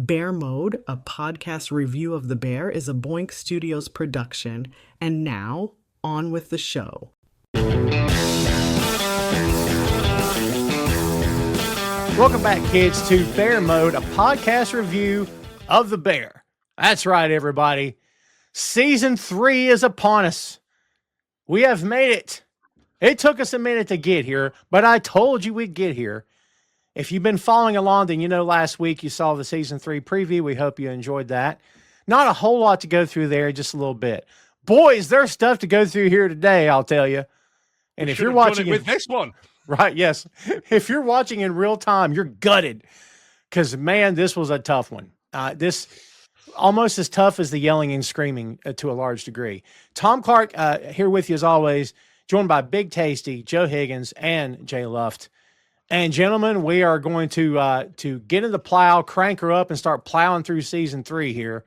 Bear Mode, a podcast review of The Bear, is a Boink Studios production. And now, on with the show. Welcome back, kids, to Bear Mode, a podcast review of The Bear. That's right, everybody. Season 3 is upon us. We have made it. It took us a minute to get here, but I told you we'd get here. If you've been following along, then you know last week you saw the Season 3 preview. We hope you enjoyed that. Not a whole lot to go through there, just a little bit. Boys, there's stuff to go through here today, I'll tell you. And if you're watching with this one, right, yes. If you're watching in real time, you're gutted. Because, man, this was a tough one. This almost as tough as the yelling and screaming to a large degree. Tom Clark here with you as always, joined by Big Tasty, Joe Higgins, and Jay Luft. And gentlemen, we are going to get in the plow, crank her up, and start plowing through Season 3 here.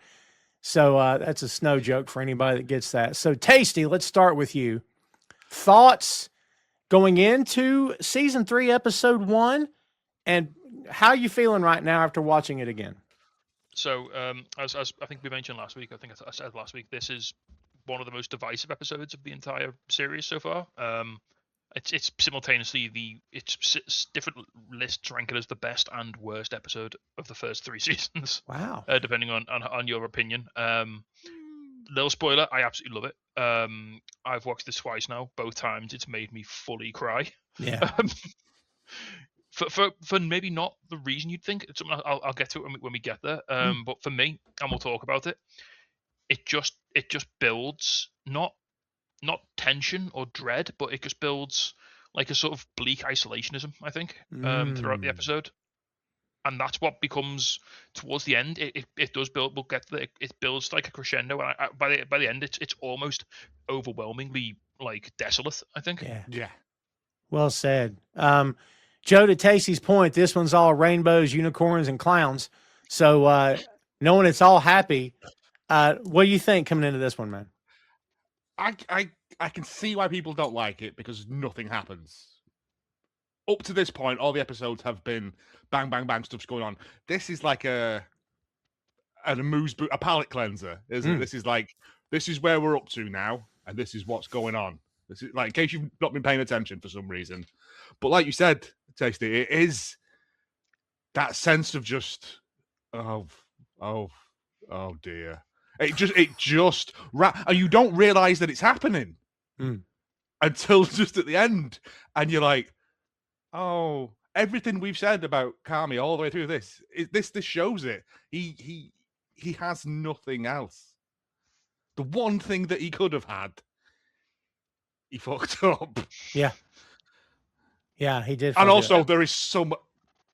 So that's a snow joke for anybody that gets that. So Tasty, let's start with you. Thoughts going into Season 3, Episode 1, and how you feeling right now after watching it again? So as I think we mentioned last week, I said last week, this is one of the most divisive episodes of the entire series so far. It's simultaneously it's different lists rank it as the best and worst episode of the first 3 seasons. Wow. Depending on your opinion. Little spoiler, I absolutely love it. I've watched this twice now. Both times it's made me fully cry. Yeah. For maybe not the reason you'd think. It's something I'll get to it when we get there. But for me, and we'll talk about it, it just builds not tension or dread, but it just builds like a sort of bleak isolationism, I think, throughout the episode. And that's what becomes towards the end. It does build. We'll get to it builds like a crescendo, and by the end, it's almost overwhelmingly like desolate, I think. yeah. Well said. Joe, to Tasty's point, this one's all rainbows, unicorns, and clowns. So knowing it's all happy, what do you think coming into this one, man? I can see why people don't like it because nothing happens. Up to this point, all the episodes have been bang, bang, bang, stuff's going on. This is like a palate cleanser, isn't it? This is where we're up to now, and this is what's going on. This is like in case you've not been paying attention for some reason. But like you said, Tasty, it is that sense of just oh dear. It just and you don't realize that it's happening until just at the end, and you're like, oh, everything we've said about Carmy all the way through this shows it. He has nothing else. The one thing that he could have had, he fucked up. Yeah, he did. And also, there is some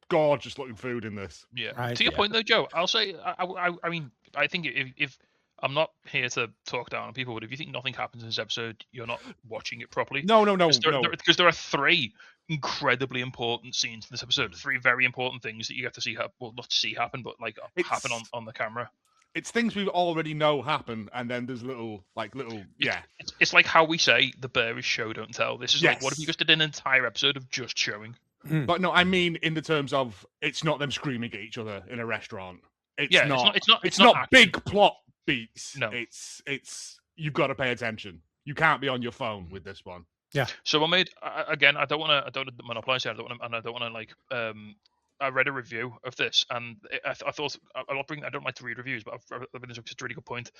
gorgeous looking food in this. Yeah. Right. To your point, though, Joe, I'll say, I mean, I think if I'm not here to talk down on people, but if you think nothing happens in this episode, you're not watching it properly. No. Because there are 3 incredibly important scenes in this episode. 3 very important things that you get to see happen. Well, not to see happen, but like happen on the camera. It's things we already know happen, and then there's It's like how we say the Bear is show, don't tell. This is like, what if you just did an entire episode of just showing? But no, I mean in the terms of it's not them screaming at each other in a restaurant. It's not big plot beats. No, it's you've got to pay attention. You can't be on your phone with this one. Yeah. So I made again. I don't want to monopolize it. I don't want to like. I read a review of this, and I thought I don't like to read reviews, but I think it's a really good point.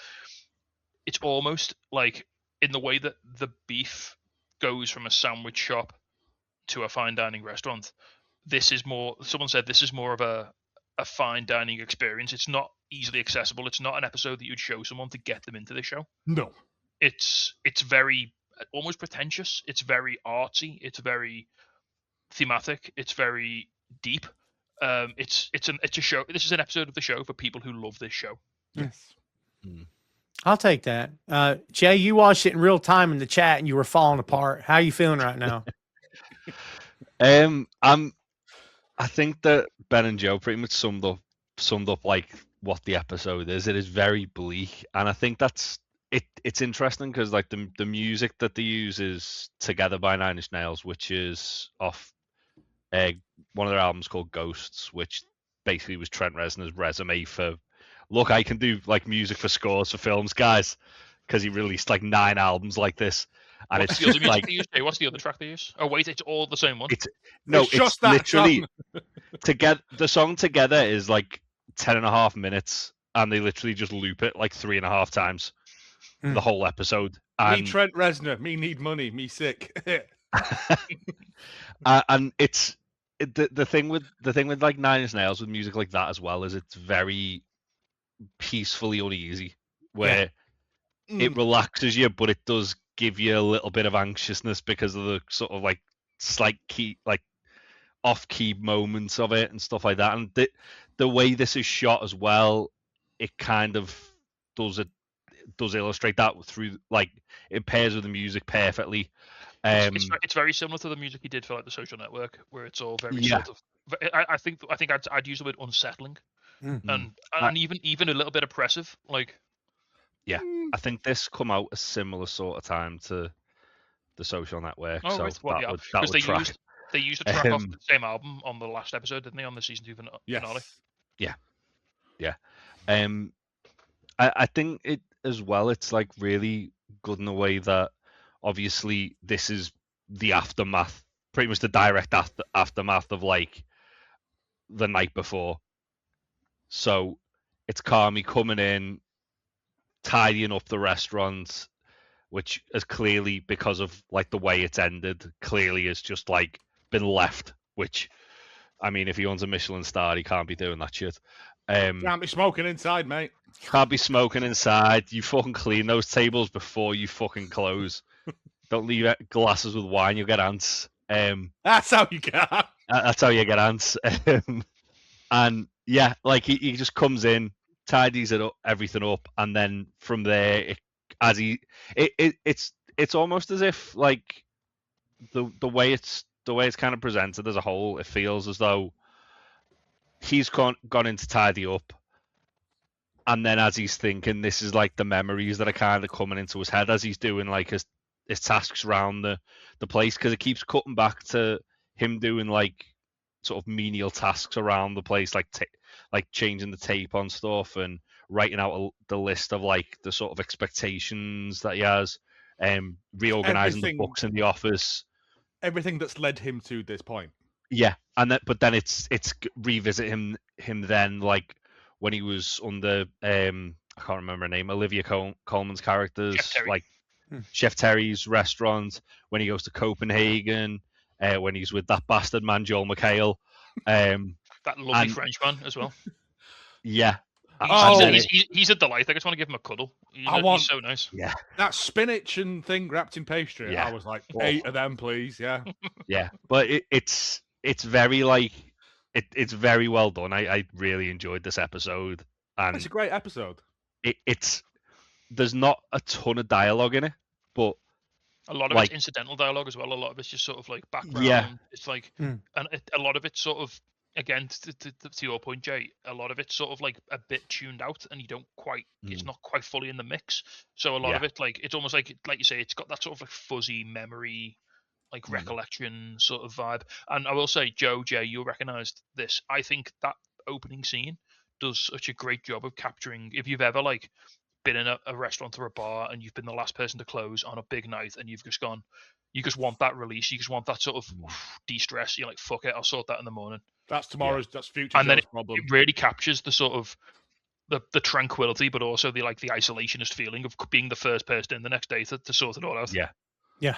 It's almost like in the way that the beef goes from a sandwich shop to a fine dining restaurant. This is more. Someone said this is more of a fine dining experience. It's not easily accessible. It's not an episode that you'd show someone to get them into the show. No, it's very almost pretentious. It's very artsy. It's very thematic. It's very deep. It's a show. This is an episode of the show for people who love this show. Yes. I'll take that. Jay, you watched it in real time in the chat and you were falling apart. How are you feeling right now? I think that Ben and Joe pretty much summed up like what the episode is. It is very bleak, and I think that's it. It's interesting because like the music that they use is Together by Nine Inch Nails, which is off one of their albums called Ghosts, which basically was Trent Reznor's resume for, look, I can do like music for scores for films, guys, because he released like 9 albums like this, and What's it's the other just music like they use? Jay? What's the other track they use? Oh wait, it's all the same one. it's just that literally song. to get the song together is like 10.5 minutes, and they literally just loop it like 3.5 times the whole episode. Me And Trent Reznor, me need money, me sick. and the thing with like Nine Inch Nails with music like that as well is it's very peacefully uneasy, where it relaxes you, but it does give you a little bit of anxiousness because of the sort of like slight key, like off key moments of it and stuff like that. And the way this is shot as well, it kind of does illustrate that through, like, it pairs with the music perfectly. It's very similar to the music he did for like the Social Network, where it's all very sort of. I think I'd use the word unsettling, and even a little bit oppressive. Like, I think this come out a similar sort of time to the Social Network, so right, well, that would track. They used a track off the same album on the last episode, didn't they? On the season 2 finale. Yeah. I think it as well. It's like really good in the way that obviously this is the aftermath, pretty much the direct aftermath of like the night before. So it's Carmy coming in, tidying up the restaurant, which is clearly, because of like the way it's ended, clearly is just like been left. Which, I mean, if he owns a Michelin star, he can't be doing that shit. Can't be smoking inside, mate. Can't be smoking inside. You fucking clean those tables before you fucking close. Don't leave glasses with wine, you'll get ants. That's how you get out. That's how you get ants. And yeah, like he just comes in, tidies it up, everything up, and then from there, it's almost as if like the way it's kind of presented as a whole, it feels as though he's gone in to tidy up, and then as he's thinking, this is like the memories that are kind of coming into his head as he's doing like his tasks around the place, because it keeps cutting back to him doing like sort of menial tasks around the place, like like changing the tape on stuff and writing out the list of like the sort of expectations that he has, reorganizing the books in the office, everything that's led him to this point. Yeah, and but then it's revisit him then, like when he was under I can't remember her name, Olivia Colman's characters, like Chef Terry's restaurant, when he goes to Copenhagen, when he's with that bastard man Joel McHale, that lovely Frenchman as well. Yeah. He's a delight. I just want to give him a cuddle. He's so nice. Yeah. That spinach and thing wrapped in pastry. Yeah. I was like, 8 of them, please. Yeah. Yeah, but it's very like it's very well done. I really enjoyed this episode, and it's a great episode. There's not a ton of dialogue in it, but a lot of it's incidental dialogue as well. A lot of it's just sort of like background. Yeah. It's like, and a lot of it's sort of, again, to your point, Jay, a lot of it's sort of like a bit tuned out, and you don't quite, it's not quite fully in the mix. So a lot of it, like, it's almost like you say, it's got that sort of like fuzzy memory, like recollection sort of vibe. And I will say, Jay, you'll recognize this. I think that opening scene does such a great job of capturing, if you've ever like been in a restaurant or a bar and you've been the last person to close on a big night, and you've just gone, you just want that release, you just want that sort of de-stress. You're like, fuck it, I'll sort that in the morning. That's tomorrow's, that's future. And then problem. It really captures the sort of the tranquility, but also the isolationist feeling of being the first person in the next day to sort it all out. Yeah.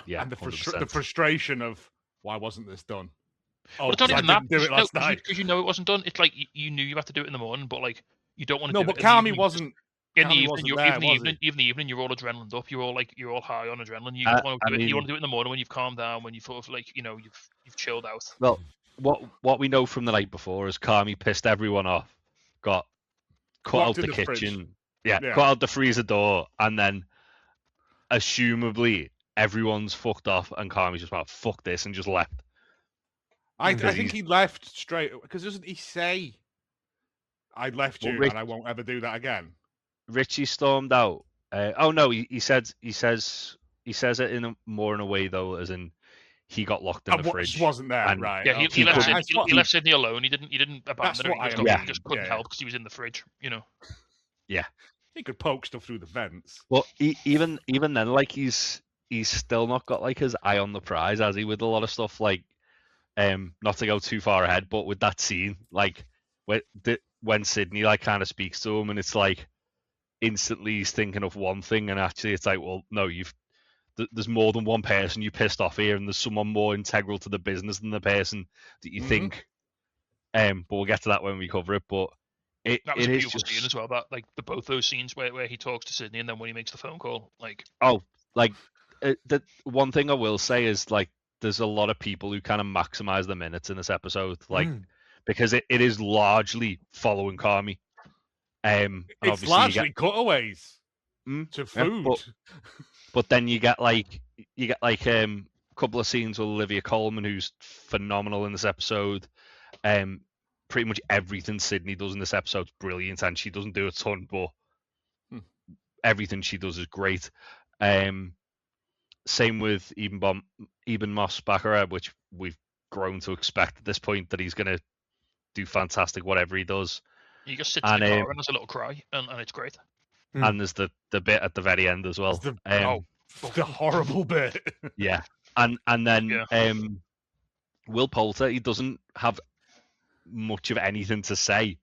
And the frustration of, why wasn't this done? Well, it's not even that. Do it last night because you know it wasn't done. It's like you knew you had to do it in the morning, but like you don't want to. No, but Carmy wasn't. In the evening, you're all adrenaline up. You're all high on adrenaline. You want to do it in the morning when you've calmed down, when you sort of like you've chilled out. Well, what we know from the night before is Carmy pissed everyone off, got cut out the kitchen, cut out the freezer door, and then assumably everyone's fucked off, and Carmy's just like, fuck this, and just left. I think he left straight, because doesn't he say, I left you and I won't ever do that again? Richie stormed out. Oh no, he says it more in a way though, as in he got locked in the fridge. Wasn't there, and right? Yeah, he okay. left Sydney alone. He didn't abandon her. He just couldn't Yeah. help because he was in the fridge. You know. Yeah, he could poke stuff through the vents. Well, even then, like he's still not got like his eye on the prize, has he? With a lot of stuff, like not to go too far ahead, but with that scene, like when Sydney like kind of speaks to him, and it's like instantly he's thinking of one thing, and actually it's like, well, no, there's more than one person you pissed off here, and there's someone more integral to the business than the person that you think. But we'll get to that when we cover it. But that was a beautiful scene as well. That like both those scenes where he talks to Sydney and then when he makes the phone call, like the one thing I will say is like there's a lot of people who kind of maximize the minutes in this episode, like because it is largely following Carmy. It's largely cutaways to food. But then you get like a couple of scenes with Olivia Colman, who's phenomenal in this episode. Pretty much everything Sydney does in this episode is brilliant, and she doesn't do a ton, but everything she does is great. Same with Eben Moss Baccarat, which we've grown to expect at this point that he's going to do fantastic whatever he does. He just sits in the car and has a little cry, and it's great. And there's the bit at the very end as well. The horrible bit. Yeah, and then Will Poulter, he doesn't have much of anything to say,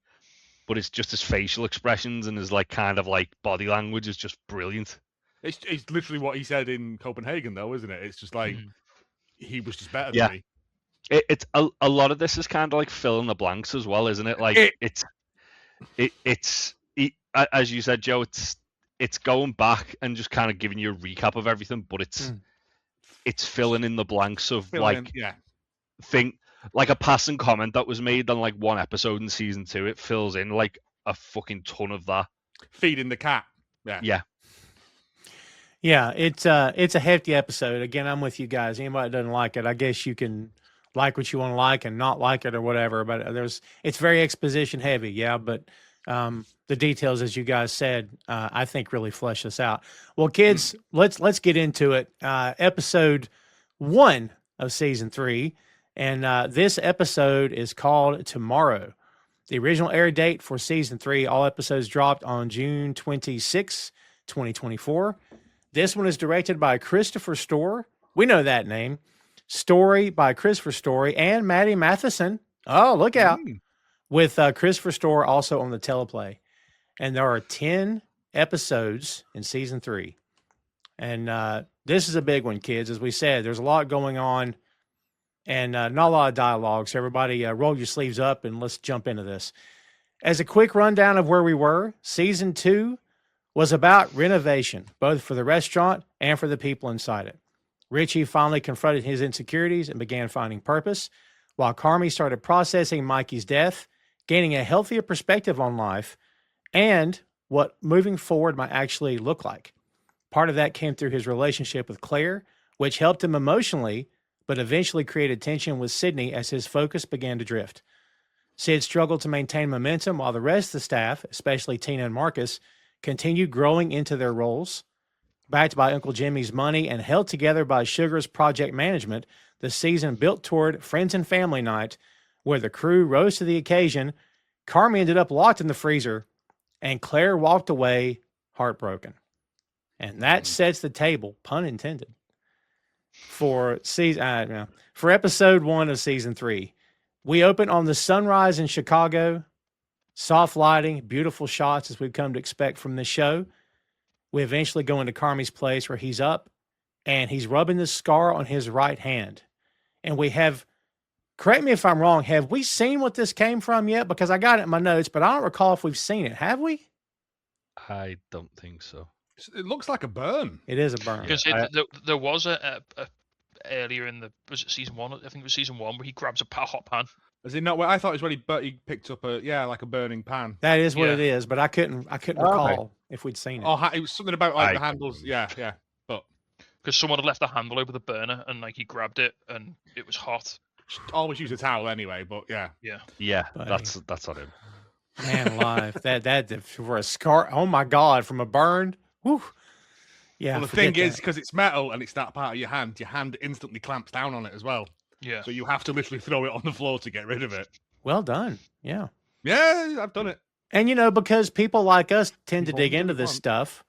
but it's just his facial expressions and his like kind of like body language is just brilliant. It's literally what he said in Copenhagen, though, isn't it? It's just like he was just better than me. It's a lot of this is kind of like fill in the blanks as well, isn't it? Like it's as you said, Joe. It's going back and just kind of giving you a recap of everything, but it's filling in the blanks of thing like a passing comment that was made on like one episode in season 2. It fills in like a fucking ton of that. Feeding the cat. Yeah, it's a hefty episode. Again, I'm with you guys. Anybody that doesn't like it, I guess you can like what you want to like and not like it or whatever. But it's very exposition heavy, but the details, as you guys said, I think really flesh this out. Well, kids, let's get into it. Episode 1 of season 3, and this episode is called Tomorrow. The original air date for season 3, all episodes dropped on June 26, 2024. This one is directed by Christopher Storer. We know that name. Story by Christopher Story and Maddie Matheson. Oh, look out. With Christopher Storer also on the teleplay. And there are 10 episodes in season 3. And this is a big one, kids. As we said, there's a lot going on and not a lot of dialogue. So everybody roll your sleeves up and let's jump into this. As a quick rundown of where we were, season 2 was about renovation, both for the restaurant and for the people inside it. Richie finally confronted his insecurities and began finding purpose, while Carmy started processing Mikey's death, gaining a healthier perspective on life and what moving forward might actually look like. Part of that came through his relationship with Claire, which helped him emotionally, but eventually created tension with Sydney as his focus began to drift. Sid struggled to maintain momentum while the rest of the staff, especially Tina and Marcus, continued growing into their roles. Backed by Uncle Jimmy's money and held together by Sugar's project management, the season built toward Friends and Family Night, where the crew rose to the occasion. Carmy ended up locked in the freezer, and Claire walked away heartbroken. And that sets the table, pun intended, for episode 1 of season 3. We open on the sunrise in Chicago. Soft lighting, beautiful shots as we've come to expect from this show. We eventually go into Carmy's place where he's up and he's rubbing the scar on his right hand. And we have, correct me if I'm wrong, have we seen what this came from yet? Because I got it in my notes, but I don't recall if we've seen it. Have we? I don't think so. It looks like a burn. It is a burn. Because there was a earlier in was it season 1? I think it was season 1 where he grabs a hot pan. Is it not? Well, I thought it was when he picked up like a burning pan. That is what it is, but I couldn't recall if we'd seen it. Oh, it was something about like the handles. Yeah, but because someone had left the handle over the burner and like he grabbed it and it was hot. Always use a towel anyway, but yeah. That's on him. Man alive, that for a scar. Oh my God, from a burn. Whew. Yeah. Well, the thing is, because it's metal and it's that part of your hand instantly clamps down on it as well. Yeah. So you have to literally throw it on the floor to get rid of it. Well done. Yeah. Yeah, I've done it. And, because people like us tend to dig into this stuff,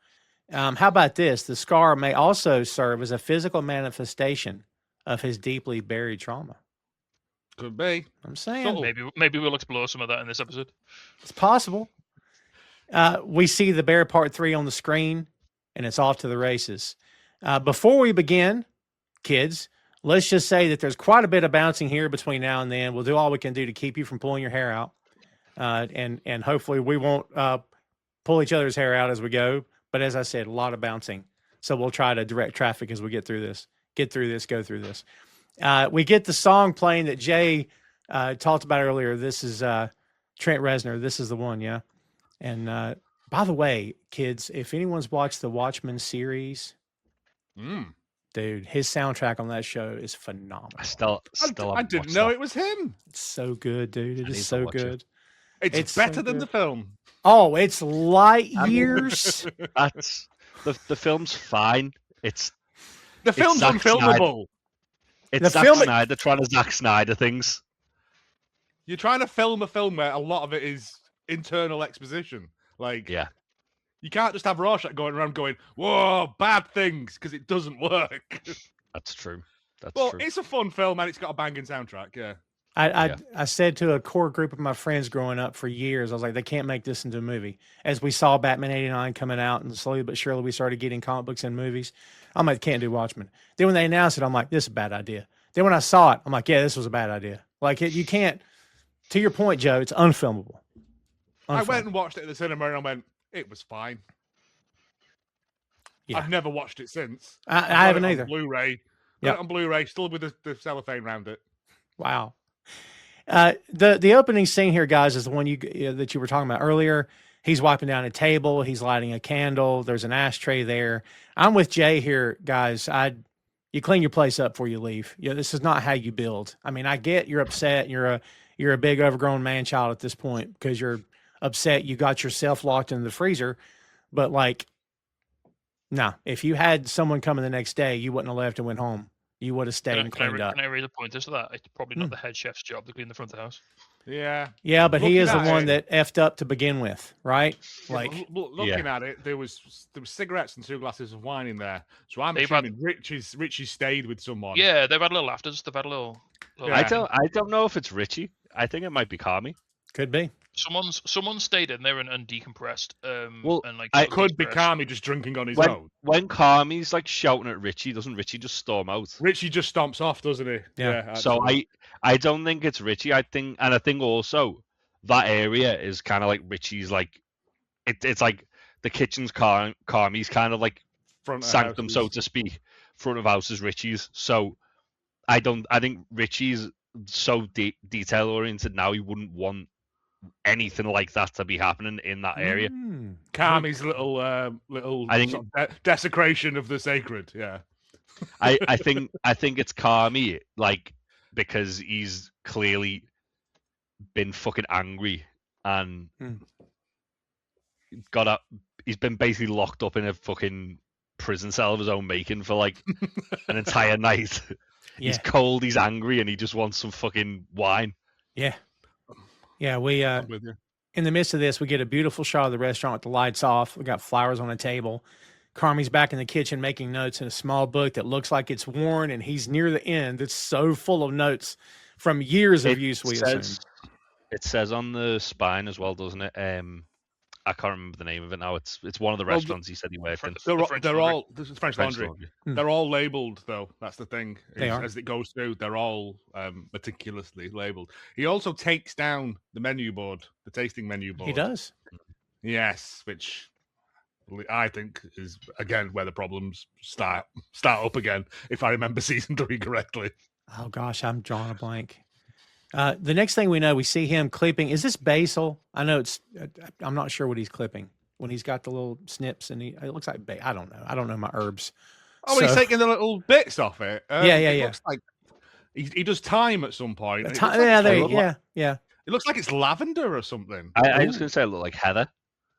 how about this? The scar may also serve as a physical manifestation of his deeply buried trauma. Could be. I'm saying. Subtle. Maybe we'll explore some of that in this episode. It's possible. We see the bear part 3 on the screen, and it's off to the races. Before we begin, kids, let's just say that there's quite a bit of bouncing here between now and then. We'll do all we can do to keep you from pulling your hair out. And hopefully we won't pull each other's hair out as we go. But as I said, a lot of bouncing. So we'll try to direct traffic as we go through this. We get the song playing that Jay talked about earlier. This is Trent Reznor. This is the one, yeah. And by the way, kids, if anyone's watched the Watchmen series, dude, his soundtrack on that show is phenomenal. I didn't know it was him. It's so good, dude. It is so good. It's better than the film. Oh, it's light years. That's the film's fine. The film's unfilmable. It's Zack Snyder trying to Zack Snyder things. You're trying to film a film where a lot of it is internal exposition. You can't just have Rorschach going around going, "Whoa, bad things," because it doesn't work. That's true. It's a fun film and it's got a banging soundtrack. Yeah. I said to a core group of my friends growing up for years, I was like, they can't make this into a movie. As we saw Batman 89 coming out, and slowly but surely we started getting comic books and movies, I'm like, can't do Watchmen. Then when they announced it, I'm like, this is a bad idea. Then when I saw it, I'm like, yeah, this was a bad idea. You can't, to your point, Joe, it's unfilmable. I went and watched it at the cinema and I went, it was fine. Yeah. I've never watched it since. I haven't either. Blu-ray. Got it on Blu-ray, still with the cellophane around it. Wow. The opening scene here, guys, is the one that you were talking about earlier. He's wiping down a table. He's lighting a candle. There's an ashtray there. I'm with Jay here, guys. You clean your place up before you leave. This is not how you build. I mean, I get you're upset. You're a big overgrown man child at this point because you're upset you got yourself locked in the freezer. But no, if you had someone coming the next day, you wouldn't have left and went home. You would have stayed and cleaned up. Can I raise a point as to that? It's probably not the head chef's job to clean the front of the house. Yeah. Yeah, but he is the one that effed up to begin with, right? Looking at it, there was cigarettes and 2 glasses of wine in there. So I'm assuming Richie stayed with someone. Yeah, they've had little afters. They've had a little I don't know if it's Richie. I think it might be Carmy. Could be. Someone stayed in there and decompressed. It could be Carmy just drinking on his own. When Carmy's shouting at Richie, doesn't Richie just storm out? Richie just stomps off, doesn't he? Yeah. So I don't think it's Richie. I think also that area is kind of like Richie's it's like the kitchen's Carmy's kind of front sanctum, so to speak. Front of house is Richie's. So I think Richie's so detail oriented now. He wouldn't want anything like that to be happening in that area. Carmy's little sort of desecration of the sacred. Yeah. I think it's Carmy, because he's clearly been fucking angry and he's been basically locked up in a fucking prison cell of his own making for an entire night. Yeah. He's cold, he's angry, and he just wants some fucking wine. Yeah. Yeah, we in the midst of this, we get a beautiful shot of the restaurant with the lights off. We got flowers on a table. Carmy's back in the kitchen making notes in a small book that looks like it's worn, and he's near the end. It's so full of notes from years of use, we assume. It says on the spine as well, doesn't it? I can't remember the name of it now. It's one of the restaurants he said he worked in. They're all this is French Laundry. They're all labeled though. That's the thing. As it goes through, they're all meticulously labeled. He also takes down the menu board, the tasting menu board. He does. Yes, which I think is again where the problems start up again. If I remember season 3 correctly. Oh gosh, I'm drawing a blank. The next thing we know, we see him clipping. Is this basil? I know I'm not sure what he's clipping when he's got the little snips and it looks like I don't know. I don't know my herbs. Oh, he's taking the little bits off it. Yeah. Looks like he does thyme at some point. Yeah. It looks like it's lavender or something. I was going to say it looked like heather.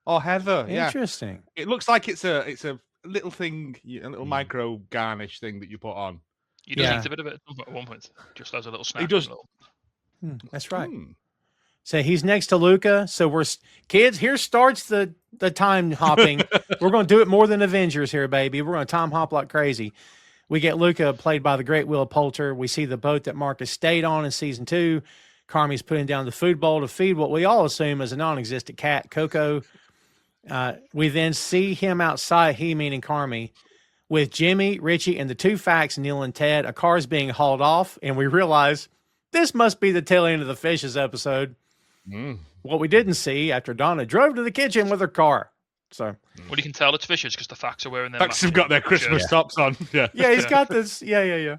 Oh, heather. Yeah. Interesting. It looks like it's a little thing, a little micro garnish thing that you put on. He does eat a bit of it at one point, just as a little snack. He does. That's right. So he's next to Luca. So we're kids. Here starts the time hopping. We're going to do it more than Avengers here, baby. We're going to time hop like crazy. We get Luca played by the great Will Poulter. We see the boat that Marcus stayed on in season 2. Carmy's putting down the food bowl to feed what we all assume is a non-existent cat, Coco. We then see him outside, he meaning Carmy, with Jimmy, Richie, and the 2 facts, Neil and Ted. A car is being hauled off, and we realize this must be the tail end of the Fishes episode. What we didn't see after Donna drove to the kitchen with her car. So, well, you can tell it's Fishes because the facts are wearing their Facts have got their Christmas tops on. Yeah, he's got this. Yeah.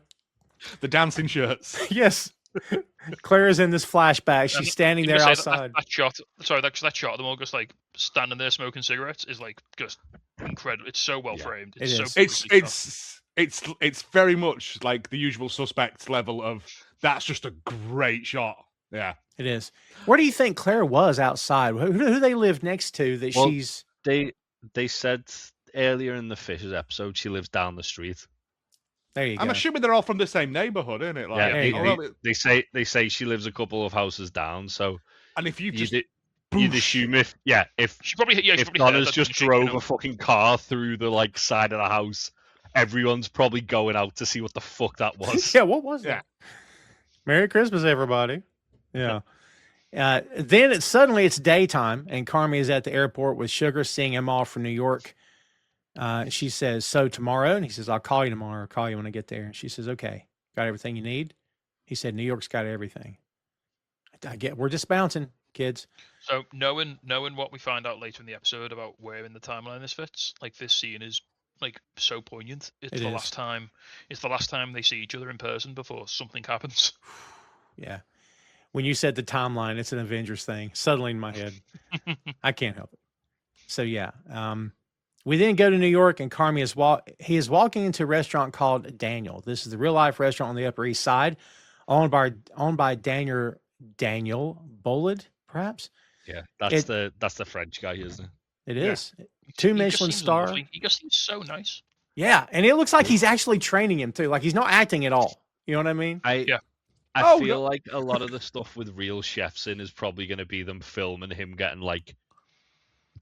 The dancing shirts. Yes. Claire is in this flashback. She's standing there outside. That shot of them all just like standing there smoking cigarettes is like just incredible. It's so well framed. It's very much like the Usual Suspects level of that's just a great shot. Yeah, it is. Where do you think Claire was outside? Who do they live next to that she's... They said earlier in the Fishes episode she lives down the street. There you go. I'm assuming they're all from the same neighborhood, isn't it? Like, they say she lives a couple of houses down. So, and if you'd assume if Donna's just drove a fucking car through the like side of the house, everyone's probably going out to see what the fuck that was. Yeah, what was that? Merry Christmas, everybody. Yeah. Then it's daytime, and Carmy is at the airport with Sugar, seeing him off from New York. She says, so tomorrow? And he says, I'll call you tomorrow. I'll call you when I get there. And she says, okay, got everything you need? He said, New York's got everything. We're just bouncing, kids. So knowing what we find out later in the episode about where in the timeline this fits, like this scene is like so poignant. It's the last time they see each other in person before something happens. Yeah. When you said the timeline, it's an Avengers thing suddenly in my head. I can't help it. So yeah. We then go to New York, and Carmy is walking into a restaurant called Daniel. This is the real life restaurant on the Upper East Side, owned by Daniel Bolid, perhaps. Yeah, that's the French guy, isn't it? It is. 2 Michelin star. He just seems so nice. Yeah, and it looks like he's actually training him too. Like he's not acting at all. You know what I mean? I feel like a lot of the stuff with real chefs in is probably going to be them filming him getting like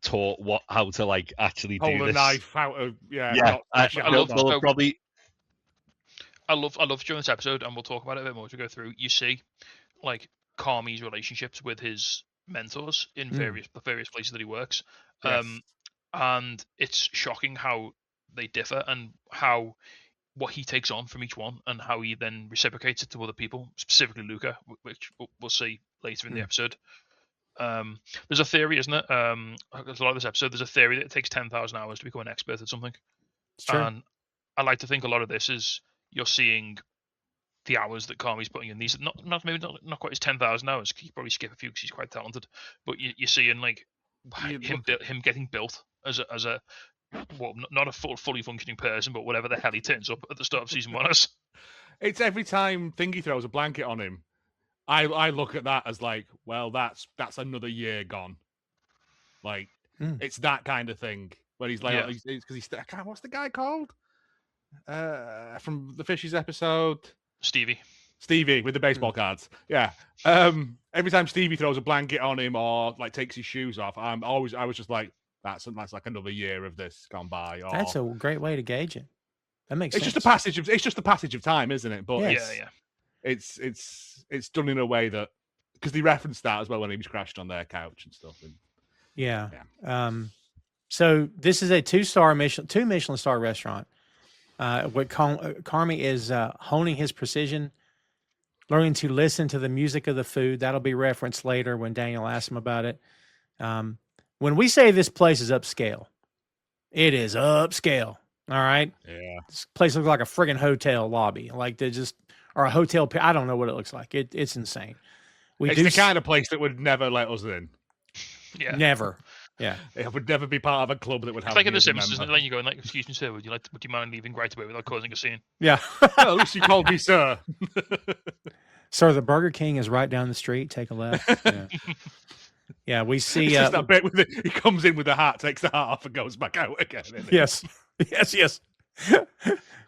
taught how to like actually hold do a this. knife, how to I love during this episode, and we'll talk about it a bit more as we go through. You see, like Carmy's relationships with his mentors in various places that he works, and it's shocking how they differ and what he takes on from each one, and how he then reciprocates it to other people, specifically Luca, which we'll see later in the episode. There's a theory, isn't it? There's a lot of this episode. There's a theory that it takes 10,000 hours to become an expert at something. It's true. And I like to think a lot of this is you're seeing the hours that Carmy's putting in. These not quite his 10,000 hours. You probably skip a few because he's quite talented. But you're seeing like him getting built as a well, not a fully functioning person, but whatever the hell he turns up at the start of season 1 as. It's every time Thingy throws a blanket on him, I look at that as like, well, that's another year gone. Like it's that kind of thing where he's like, what's the guy called? From the Fishes episode, Stevie with the baseball cards. Yeah. Every time Stevie throws a blanket on him or like takes his shoes off, I was just like, that's like another year of this gone by. Or... That's a great way to gauge it. That makes sense. It's just a passage of time, isn't it? But it's done in a way that, because they referenced that as well when he was crashed on their couch and stuff. And, yeah. So this is a 2 Michelin star restaurant. What Carmy is honing his precision, learning to listen to the music of the food. That'll be referenced later when Daniel asks him about it. When we say this place is upscale, it is upscale. All right. Yeah. This place looks like a friggin' hotel lobby. Like they just, or a hotel. I don't know what it looks like. It's insane. It's the kind of place that would never let us in. Yeah. Never. Yeah. It would never be part of a club that would have. It's like in The Simpsons, isn't it? Like you go and like, excuse me, sir, would you mind leaving right away without causing a scene? Yeah. Well, at least you called me sir. Sir, the Burger King is right down the street. Take a left. Yeah. Yeah, we see it's just that bit with he comes in with the hat, takes the hat off, and goes back out again. Yes. Yes.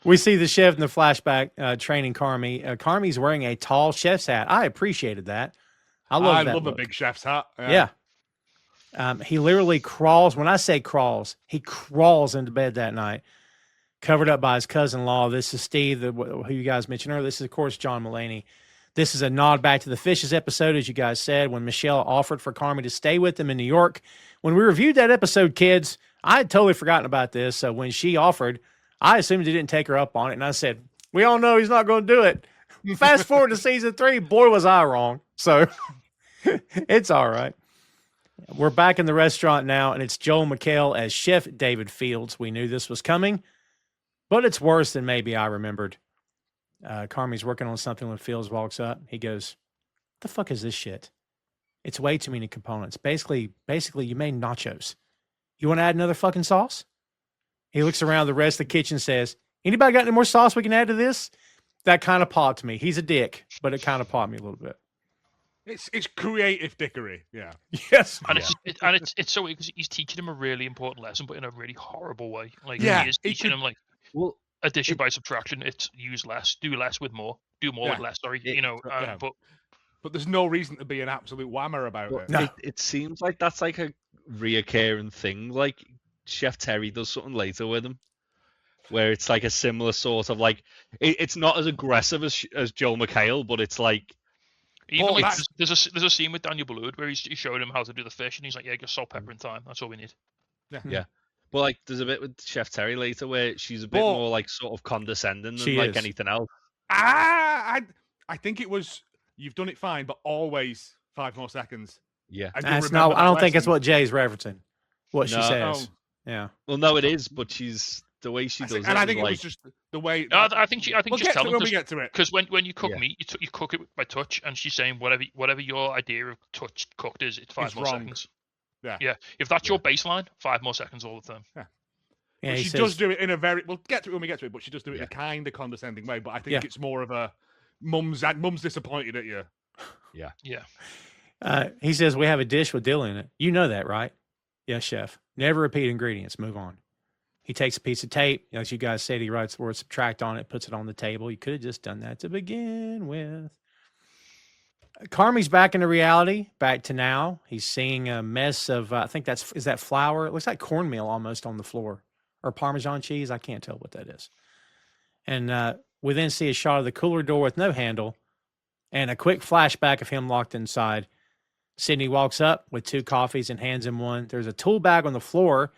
We see the chef in the flashback training Carmy. Carmy's wearing a tall chef's hat. I appreciated that. I love a look. big chef's hat. Yeah. He literally crawls. When I say crawls, he crawls into bed that night, covered up by his cousin-in-law. This is Steve, who you guys mentioned earlier. This is, of course, John Mulaney. This is a nod back to the Fishes episode, as you guys said, when Michelle offered for Carmy to stay with them in New York. When we reviewed that episode, kids, I had totally forgotten about this. So when she offered, I assumed he didn't take her up on it. And I said, we all know he's not going to do it. Fast forward to season 3. Boy, was I wrong. So it's all right. We're back in the restaurant now, and it's Joel McHale as Chef David Fields. We knew this was coming, but it's worse than maybe I remembered. Carmy's working on something when Fields walks up. He goes, what the fuck is this shit? It's way too many components. Basically, you made nachos. You want to add another fucking sauce? He looks around the rest of the kitchen and says, anybody got any more sauce we can add to this? That kind of popped me. He's a dick, but it kind of popped me a little bit. It's creative dickery. Yeah. Yes. And it's so weird because he's teaching him a really important lesson, but in a really horrible way. Like Yeah, he is teaching him like addition by subtraction. It's use less, do less with more, do more with less. Sorry, but there's no reason to be an absolute whammer about it. No. It seems like that's like a reoccurring thing. Like Chef Terry does something later with him, where it's like a similar sort of like it's not as aggressive as Joel McHale, but it's like. Even like there's a scene with Daniel Ballard where he showed him how to do the fish, and he's like, "Yeah, just salt, pepper, and thyme. That's all we need." Yeah. But like, there's a bit with Chef Terry later where she's a bit more like sort of condescending than like anything else. I think it was you've done it fine, but always 5 more seconds. Yeah, that's not. I don't think it's what Jay's referencing. What she says. No. Yeah. Well, no, it is, but the way she does it. And I think it was just the way. No, I think she's telling when we get to it. Because when you cook meat, you cook it by touch, and she's saying whatever your idea of touch cooked is, it's 5 more seconds. Yeah. If that's your baseline, 5 more seconds all the time. Yeah. She does do it in a very. We'll get to it when we get to it, but she does do it in a kind of condescending way. But I think it's more of a mum's disappointed at you. Yeah. He says we have a dish with dill in it. You know that, right? Yes, chef. Never repeat ingredients. Move on. He takes a piece of tape. As you guys said, he writes the word subtract on it, puts it on the table. You could have just done that to begin with. Carmy's back into reality, back to now. He's seeing a mess of, I think is that flour? It looks like cornmeal almost on the floor. Or Parmesan cheese. I can't tell what that is. And we then see a shot of the cooler door with no handle and a quick flashback of him locked inside. Sydney walks up with 2 coffees and hands him one. There's a tool bag on the floor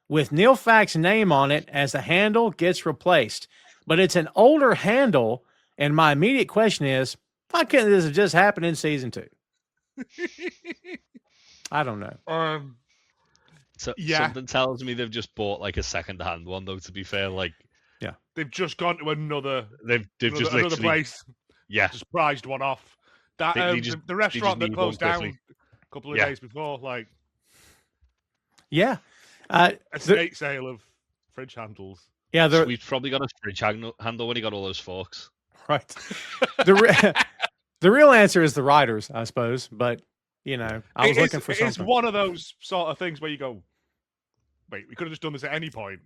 with Neil Fack's name on it as the handle gets replaced. But it's an older handle, and my immediate question is, why couldn't this have just happened in season 2? I don't know. Something tells me they've just bought like a second-hand one, though, to be fair. Like, they've just gone to another another place. Yeah. Just prized one off. That the restaurant that closed down a couple of days before, like. Yeah. Estate sale of fridge handles. Yeah, so we've probably got a fridge handle when he got all those forks. Right. The real answer is the writers, I suppose. But, I was looking for something. It's one of those sort of things where you go, wait, we could have just done this at any point.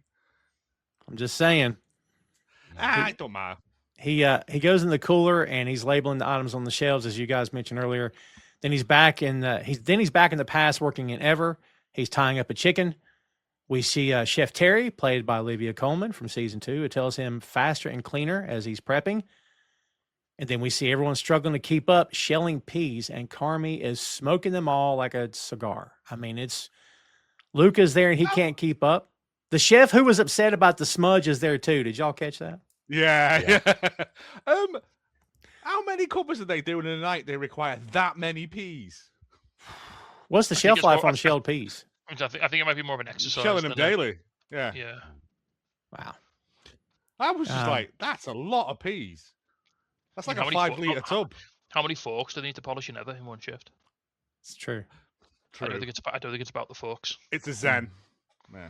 I'm just saying. It don't matter. He goes in the cooler and he's labeling the items on the shelves, as you guys mentioned earlier. Then he's back in the past working in Ever. He's tying up a chicken. We see Chef Terry, played by Olivia Colman from season 2, who tells him faster and cleaner as he's prepping. And then we see everyone struggling to keep up, shelling peas, and Carmy is smoking them all like a cigar. I mean, Luca's there and he can't keep up. The chef who was upset about the smudge is there too. Did y'all catch that? Yeah. How many covers are they doing in a night? They require that many peas. What's the shelf life on shelled peas? I think it might be more of an exercise. Shelling them daily. Yeah. Wow. I was just like, that's a lot of peas. That's like a 5-liter tub. How many forks do they need to polish in one shift? It's true. I don't think it's about the forks. It's a zen. Yeah.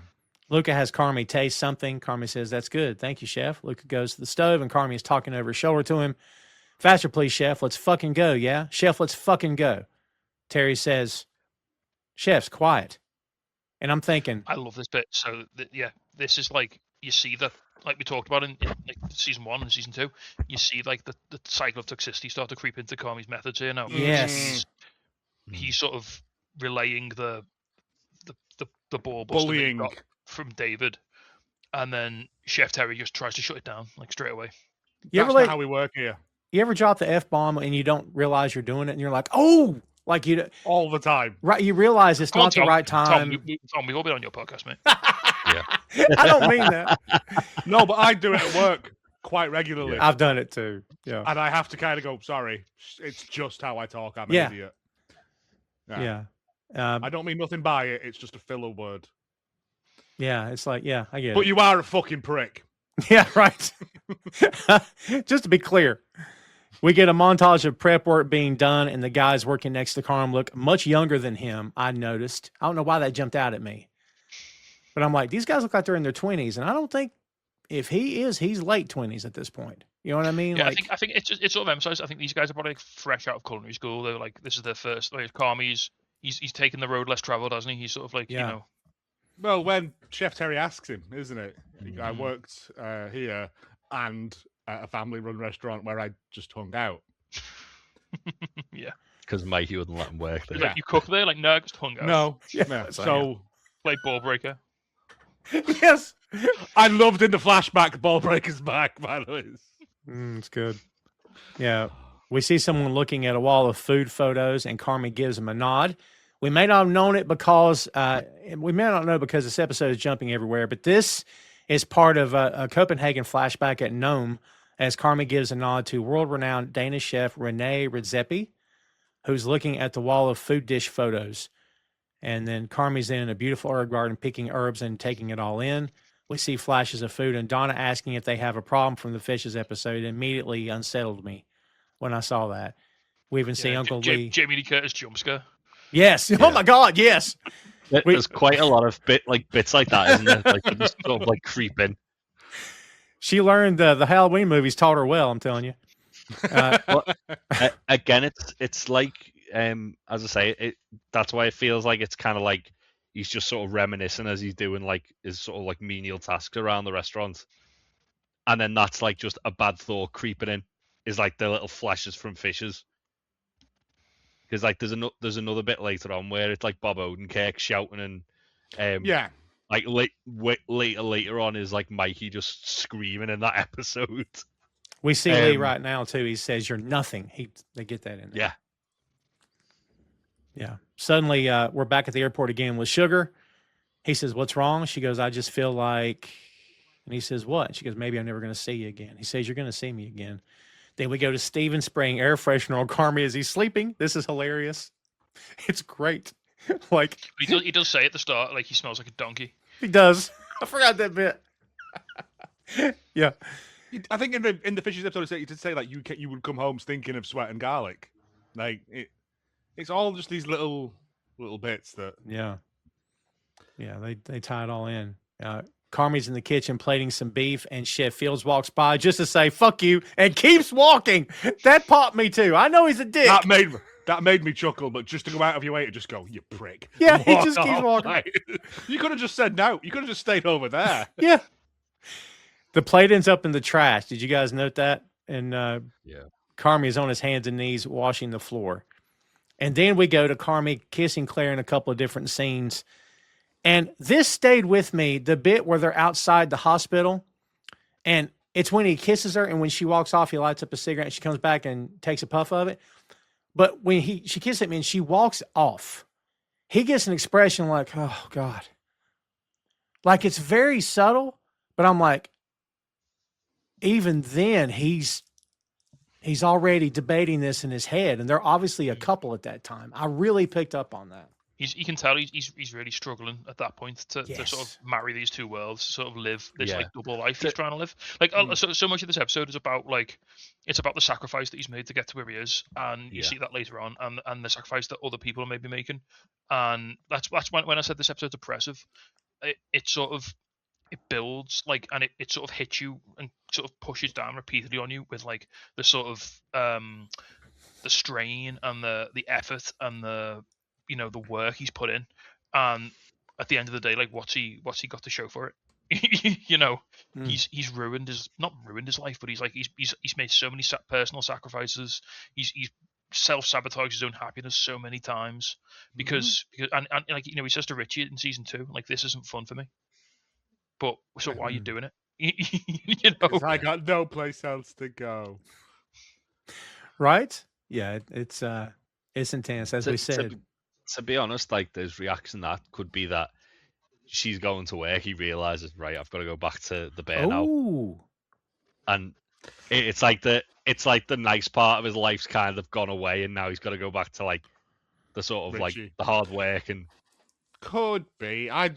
Luca has Carmy taste something. Carmy says, that's good. Thank you, chef. Luca goes to the stove and Carmy is talking over his shoulder to him. Faster, please, chef. Let's fucking go, yeah? Chef, let's fucking go. Terry says, chef's quiet. And I'm thinking, I love this bit. So, this is like, you see that, like we talked about in like season 1 and season 2, you see like the cycle of toxicity start to creep into Carmy's methods here now. Yes. He's sort of relaying the ball buster that he Bullying. got from David, and then Chef Terry just tries to shut it down like straight away. You That's ever not how we work here. You ever drop the F-bomb and you don't realize you're doing it, and you're like, oh, like you All the time. right? You realize it's Come on, not the Tom. right time. Tom, we've all been on your podcast, mate. I don't mean that. No, but I do it at work quite regularly. I've done it too. Yeah. And I have to kind of go, sorry, it's just how I talk. I'm Yeah. an idiot. Yeah. I don't mean nothing by it. It's just a filler word. Yeah. It's like, yeah, I get But it. you are a fucking prick. Yeah, right. Just to be clear, we get a montage of prep work being done, and the guys working next to Carm look much younger than him. I noticed. I don't know why that jumped out at me, but I'm like, these guys look like they're in their 20s, and I don't think if he is, he's late 20s at this point. You know what I mean? Yeah, like, I think it's sort of emphasized. I think these guys are probably like fresh out of culinary school. They're like, this is their first. Like Carmy's, he's taken the road less traveled, hasn't he? He's sort of like, Yeah. you know. Well, when Chef Terry asks him, isn't it? I worked here and at a family-run restaurant where I just hung out. Yeah. Because Mikey wouldn't let him work He's there. like, you cook there? Like, no, I just hung out. No. Yeah, So Play ball breaker. yes, I loved in the flashback Ball Breaker's back, by the way. it's good. Yeah, we see someone looking at a wall of food photos, and Carmy gives him a nod. We may not have known it because we may not know because this episode is jumping everywhere, but this is part of a Copenhagen flashback at Nome as Carmy gives a nod to world-renowned Danish chef Rene Redzepi, who's looking at the wall of food dish photos. And then Carmy's in a beautiful herb garden picking herbs and taking it all in. We see flashes of food, and Donna asking if they have a problem from the fishes episode immediately unsettled me when I saw that. We even see Uncle Lee. Jamie Lee Curtis jump scare. Yes. Oh my God. Yes. There's quite a lot of bits like that, isn't there? Like they just sort of like creep in. She learned the Halloween movies taught her well. I'm telling you. Again, it's like as I say, that's why it feels like it's kind of like he's just sort of reminiscing as he's doing like his sort of like menial tasks around the restaurant, and then that's like just a bad thought creeping in. Is like the little flashes from fishes. Because like there's another bit later on where it's like Bob Odenkirk shouting and Yeah. like later on is like Mikey just screaming in that episode. We see Lee right now too. He says, "You're nothing." They get that in there. Yeah. Yeah. Suddenly, we're back at the airport again with Sugar. He says, "What's wrong?" She goes, "I just feel like," and he says, "What?" She goes, "Maybe I'm never going to see you again." He says, "You're going to see me again." Then we go to Steven spraying air freshener on Carmy as he's sleeping. This is hilarious. It's great. Like he does say at the start, like he smells like a donkey. He does. I forgot that bit. Yeah. I think in the fishes episode, you did say like you would come home stinking of sweat and garlic. Like it's all just these little bits that. Yeah. Yeah. They tie it all in. Carmy's in the kitchen plating some beef, and Chef Fields walks by just to say "fuck you" and keeps walking. That popped me too. I know he's a dick. That made me chuckle, but just to go out of your way to just go, "You prick." Yeah, he just keeps walking. You could have just said no. You could have just stayed over there. Yeah. The plate ends up in the trash. Did you guys note that? And Yeah. Carmy is on his hands and knees washing the floor. And then we go to Carmy kissing Claire in a couple of different scenes. And this stayed with me, the bit where they're outside the hospital. And it's when he kisses her, and when she walks off, he lights up a cigarette, and she comes back and takes a puff of it. But when she kisses him and she walks off, he gets an expression like, "Oh, God." Like, it's very subtle, but I'm like, even then, he's already debating this in his head, and they're obviously a couple at that time. I really picked up on that. You can tell he's really struggling at that point to sort of marry these two worlds, to sort of live this like double life he's trying to live. Like so much of this episode is about like it's about the sacrifice that he's made to get to where he is, and you see that later on, and the sacrifice that other people may be making, and that's when I said this episode's oppressive. It sort of it builds like, and it sort of hits you and sort of pushes down repeatedly on you with like the sort of the strain and the effort and the the work he's put in, and at the end of the day, like what's he got to show for it? You know, Mm. he's not ruined his life, but he's made so many personal sacrifices. He's self-sabotaged his own happiness so many times because and like, you know, he says to Richie in season 2, like, this isn't fun for me. But so why are you doing it? You know, Because I got no place else to go. Right? Yeah, it's intense, as we said. To be honest, like, his reaction that could be that she's going to work. He realizes, right, I've got to go back to the bear now, Oh, and it's like the nice part of his life's kind of gone away, and now he's got to go back to like the sort of like Richie. the hard work and. Could be. I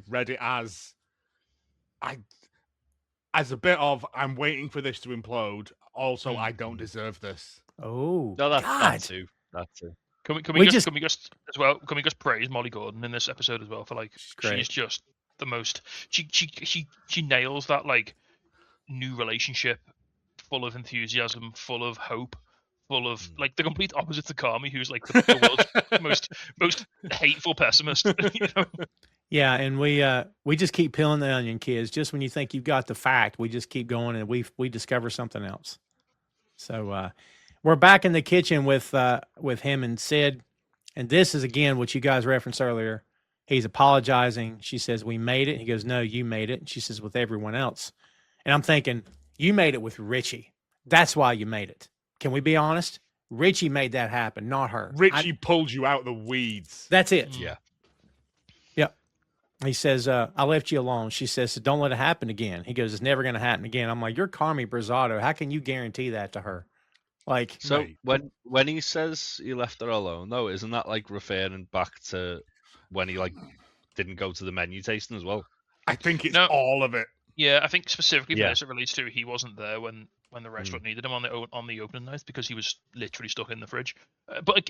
read it as a bit of I'm waiting for this to implode. Also, I don't deserve this. oh, No, that God. too. That too. Can We we just- praise Molly Gordon in this episode as well for, like, great. she's just the most. She nails that, like, new relationship, full of enthusiasm, full of hope, full of, like, the complete opposite to Carmy, who's like the world's most hateful pessimist. You know? Yeah, and we just keep peeling the onion, kids. Just when you think you've got the fact, we just keep going and we discover something else. So we're back in the kitchen with him and Sid, and this is again what you guys referenced earlier. He's apologizing. She says, "We made it." He goes, "No, you made it." And she says, "With everyone else." And I'm thinking, you made it with Richie. That's why you made it. Can we be honest? Richie made that happen, not her. Richie pulled you out of the weeds. That's it. Yeah. Yep. He says, I left you alone. She says, so don't let it happen again. He goes, it's never going to happen again. I'm like, you're Carmy Brazzado. How can you guarantee that to her? Like, So Right. when he says he left her alone, though, isn't that like referring back to when he like didn't go to the menu tasting as well? I think it's No. all of it. Yeah, I think specifically for Yeah. this, it relates to he wasn't there when the restaurant needed him on the opening night because he was literally stuck in the fridge. But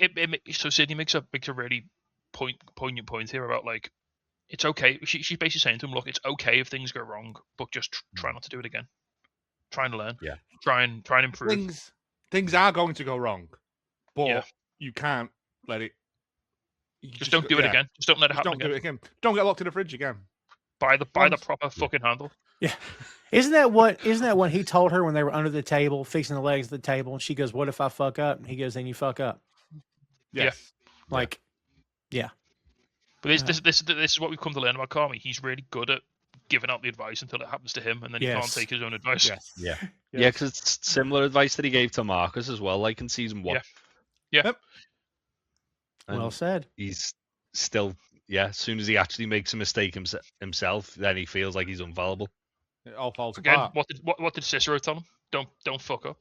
so Sydney makes a really poignant point here about, like, it's okay. She's basically saying to him, look, it's okay if things go wrong, but just try not to do it again. Try and learn. Yeah. Try and improve. Things are going to go wrong, but Yeah. you can't let it. Just don't do it again. Just don't let it happen Don't do again. it again. Don't get locked in the fridge again. Buy the proper fucking handle. yeah. Isn't that what he told her when they were under the table, fixing the legs of the table? And she goes, what if I fuck up? And he goes, then you fuck up. Yes. Like, yeah. But this is what we've come to learn about Carmy. He's really good at giving out the advice until it happens to him, and then he can't Yes. take his own advice. Yes. Yeah. Yes. Yeah, because it's similar advice that he gave to Marcus as well, like in season 1. Yeah. Yep. And Well said. he's still, as soon as he actually makes a mistake himself, then he feels like he's infallible. It all falls Again, apart. what did Cicero tell him? Don't fuck up.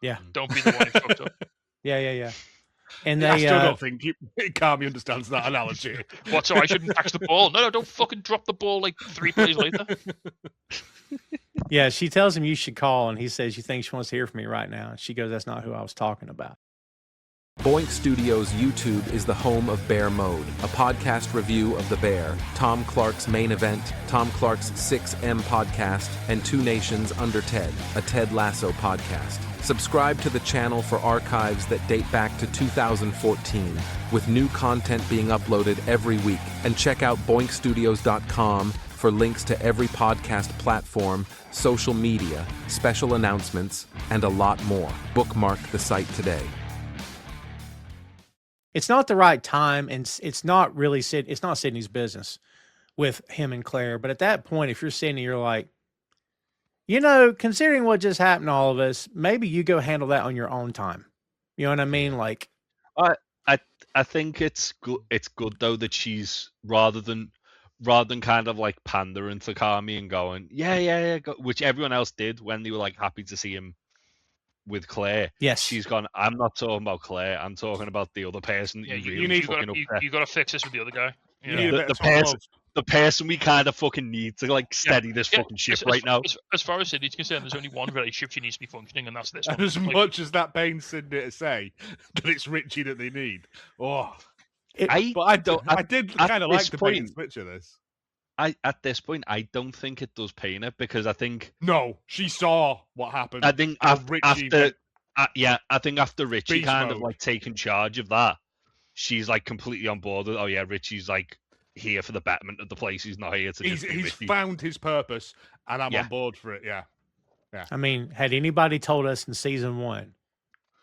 Yeah. Don't be the one who fucked up. Yeah. And I they, still don't think Carmy understands that analogy. What? So I shouldn't catch the ball? No, don't fucking drop the ball like 3 plays later. yeah, she tells him you should call, and he says, you think she wants to hear from me right now? And she goes, that's not who I was talking about. Boink Studios YouTube is the home of Bear Mode, a podcast review of The Bear, Tom Clark's Main Event, Tom Clark's 6M podcast, and Two Nations Under Ted, a Ted Lasso podcast. Subscribe to the channel for archives that date back to 2014, with new content being uploaded every week. And check out boinkstudios.com for links to every podcast platform, social media, special announcements, and a lot more. Bookmark the site today. It's not the right time, and it's not really it's not Sydney's business with him and Claire. But at that point, if you're Sydney, you're like, considering what just happened to all of us, maybe you go handle that on your own time. You know what I mean? Like, I think it's good. It's good though that she's rather than kind of like pandering to Carmy and going, yeah, which everyone else did when they were like happy to see him with Claire. yes, She's gone, I'm not talking about Claire. I'm talking about the other person. Yeah, you you really need fucking upset. you got to fix this with the other guy. You need a bit The of tough love. the person we kind of fucking need to like steady this fucking ship right now. As far as Sydney's concerned, there's only one relationship she needs to be functioning, and that's this one. And as Like, much as that pains Sydney to say that it's Richie that they need. Oh, but I did at kind of this like the bait and point- switch of this. At this point, I don't think it does pain her because I think No, she saw what happened. I think and Richie went I think after Richie beast kind of mode. like taking charge of that, she's like completely on board with, oh yeah, Richie's like here for the betterment of the place. He's not here to He's just be Richie. found his purpose, and I'm Yeah. on board for it. Yeah. I mean, had anybody told us in season 1,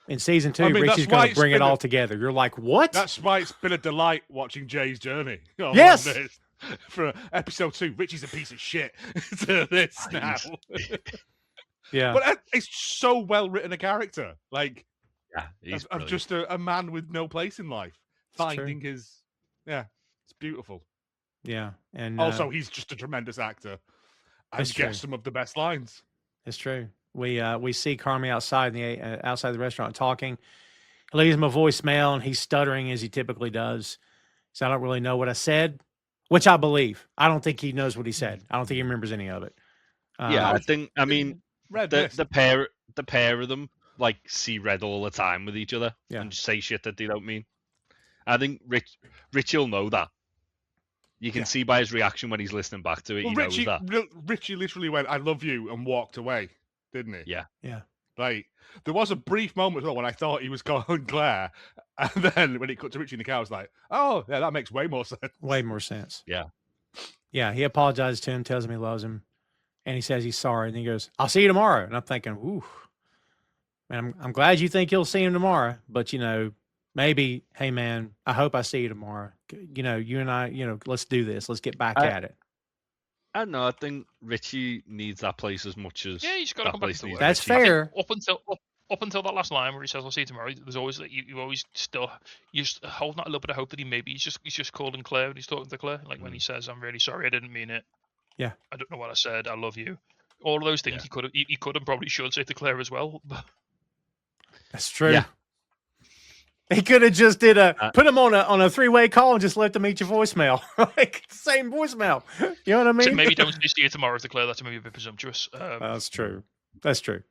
in season 2, I mean, Richie's that's why going to it's bring it been all a- together, you're like, what? That's why it's been a delight watching Jay's journey. on Yes! this. For episode 2, Richie's a piece of shit to this now. Yeah. But it's so well written a character. Like, Yeah, he's of brilliant. just a man with no place in life. Finding his. Yeah, it's beautiful. Yeah. And Also, he's just a tremendous actor. And That's true. gets some of the best lines. it's true. We see Carmy outside outside the restaurant talking. He leaves him a voicemail, and he's stuttering as he typically does. So I don't really know what I said, which I believe. I don't think he knows what he said. I don't think he remembers any of it. Yeah, I mean, Red the Mist. the pair of them like see red all the time with each other Yeah. and say shit that they don't mean. I think Richie will know that. You can see by his reaction when he's listening back to it. Well, He knows that. Richie literally went, "I love you," and walked away, didn't he? Yeah. Yeah. Like, there was a brief moment as well when I thought he was calling Claire, and then when it cut to Richie in the car, I was like, "Oh, yeah, that makes way more sense." Way more sense. Yeah. Yeah. He apologizes to him, tells him he loves him, and he says he's sorry. And he goes, "I'll see you tomorrow." And I'm thinking, ooh, man, I'm glad you think you'll see him tomorrow, but maybe, hey man, I hope I see you tomorrow. You and I, let's do this. Let's get back at it. I don't know. I think Richie needs that place as much as Yeah, he's got to that come back place to needs work. That's Richie. fair. Up until that last line where he says, "I'll see you tomorrow," there's always like you always still you're holding out a little bit of hope that he's just calling Claire and he's talking to Claire. Like when he says, "I'm really sorry, I didn't mean it. Yeah. I don't know what I said. I love you." All of those things Yeah. he could and probably should say to Claire as well. But That's true. Yeah. He could have just put him on a 3-way call and just left him eat your voicemail. Like same voicemail. You know what I mean? so maybe don't see you tomorrow to Claire. That's maybe a bit presumptuous. That's true. That's true.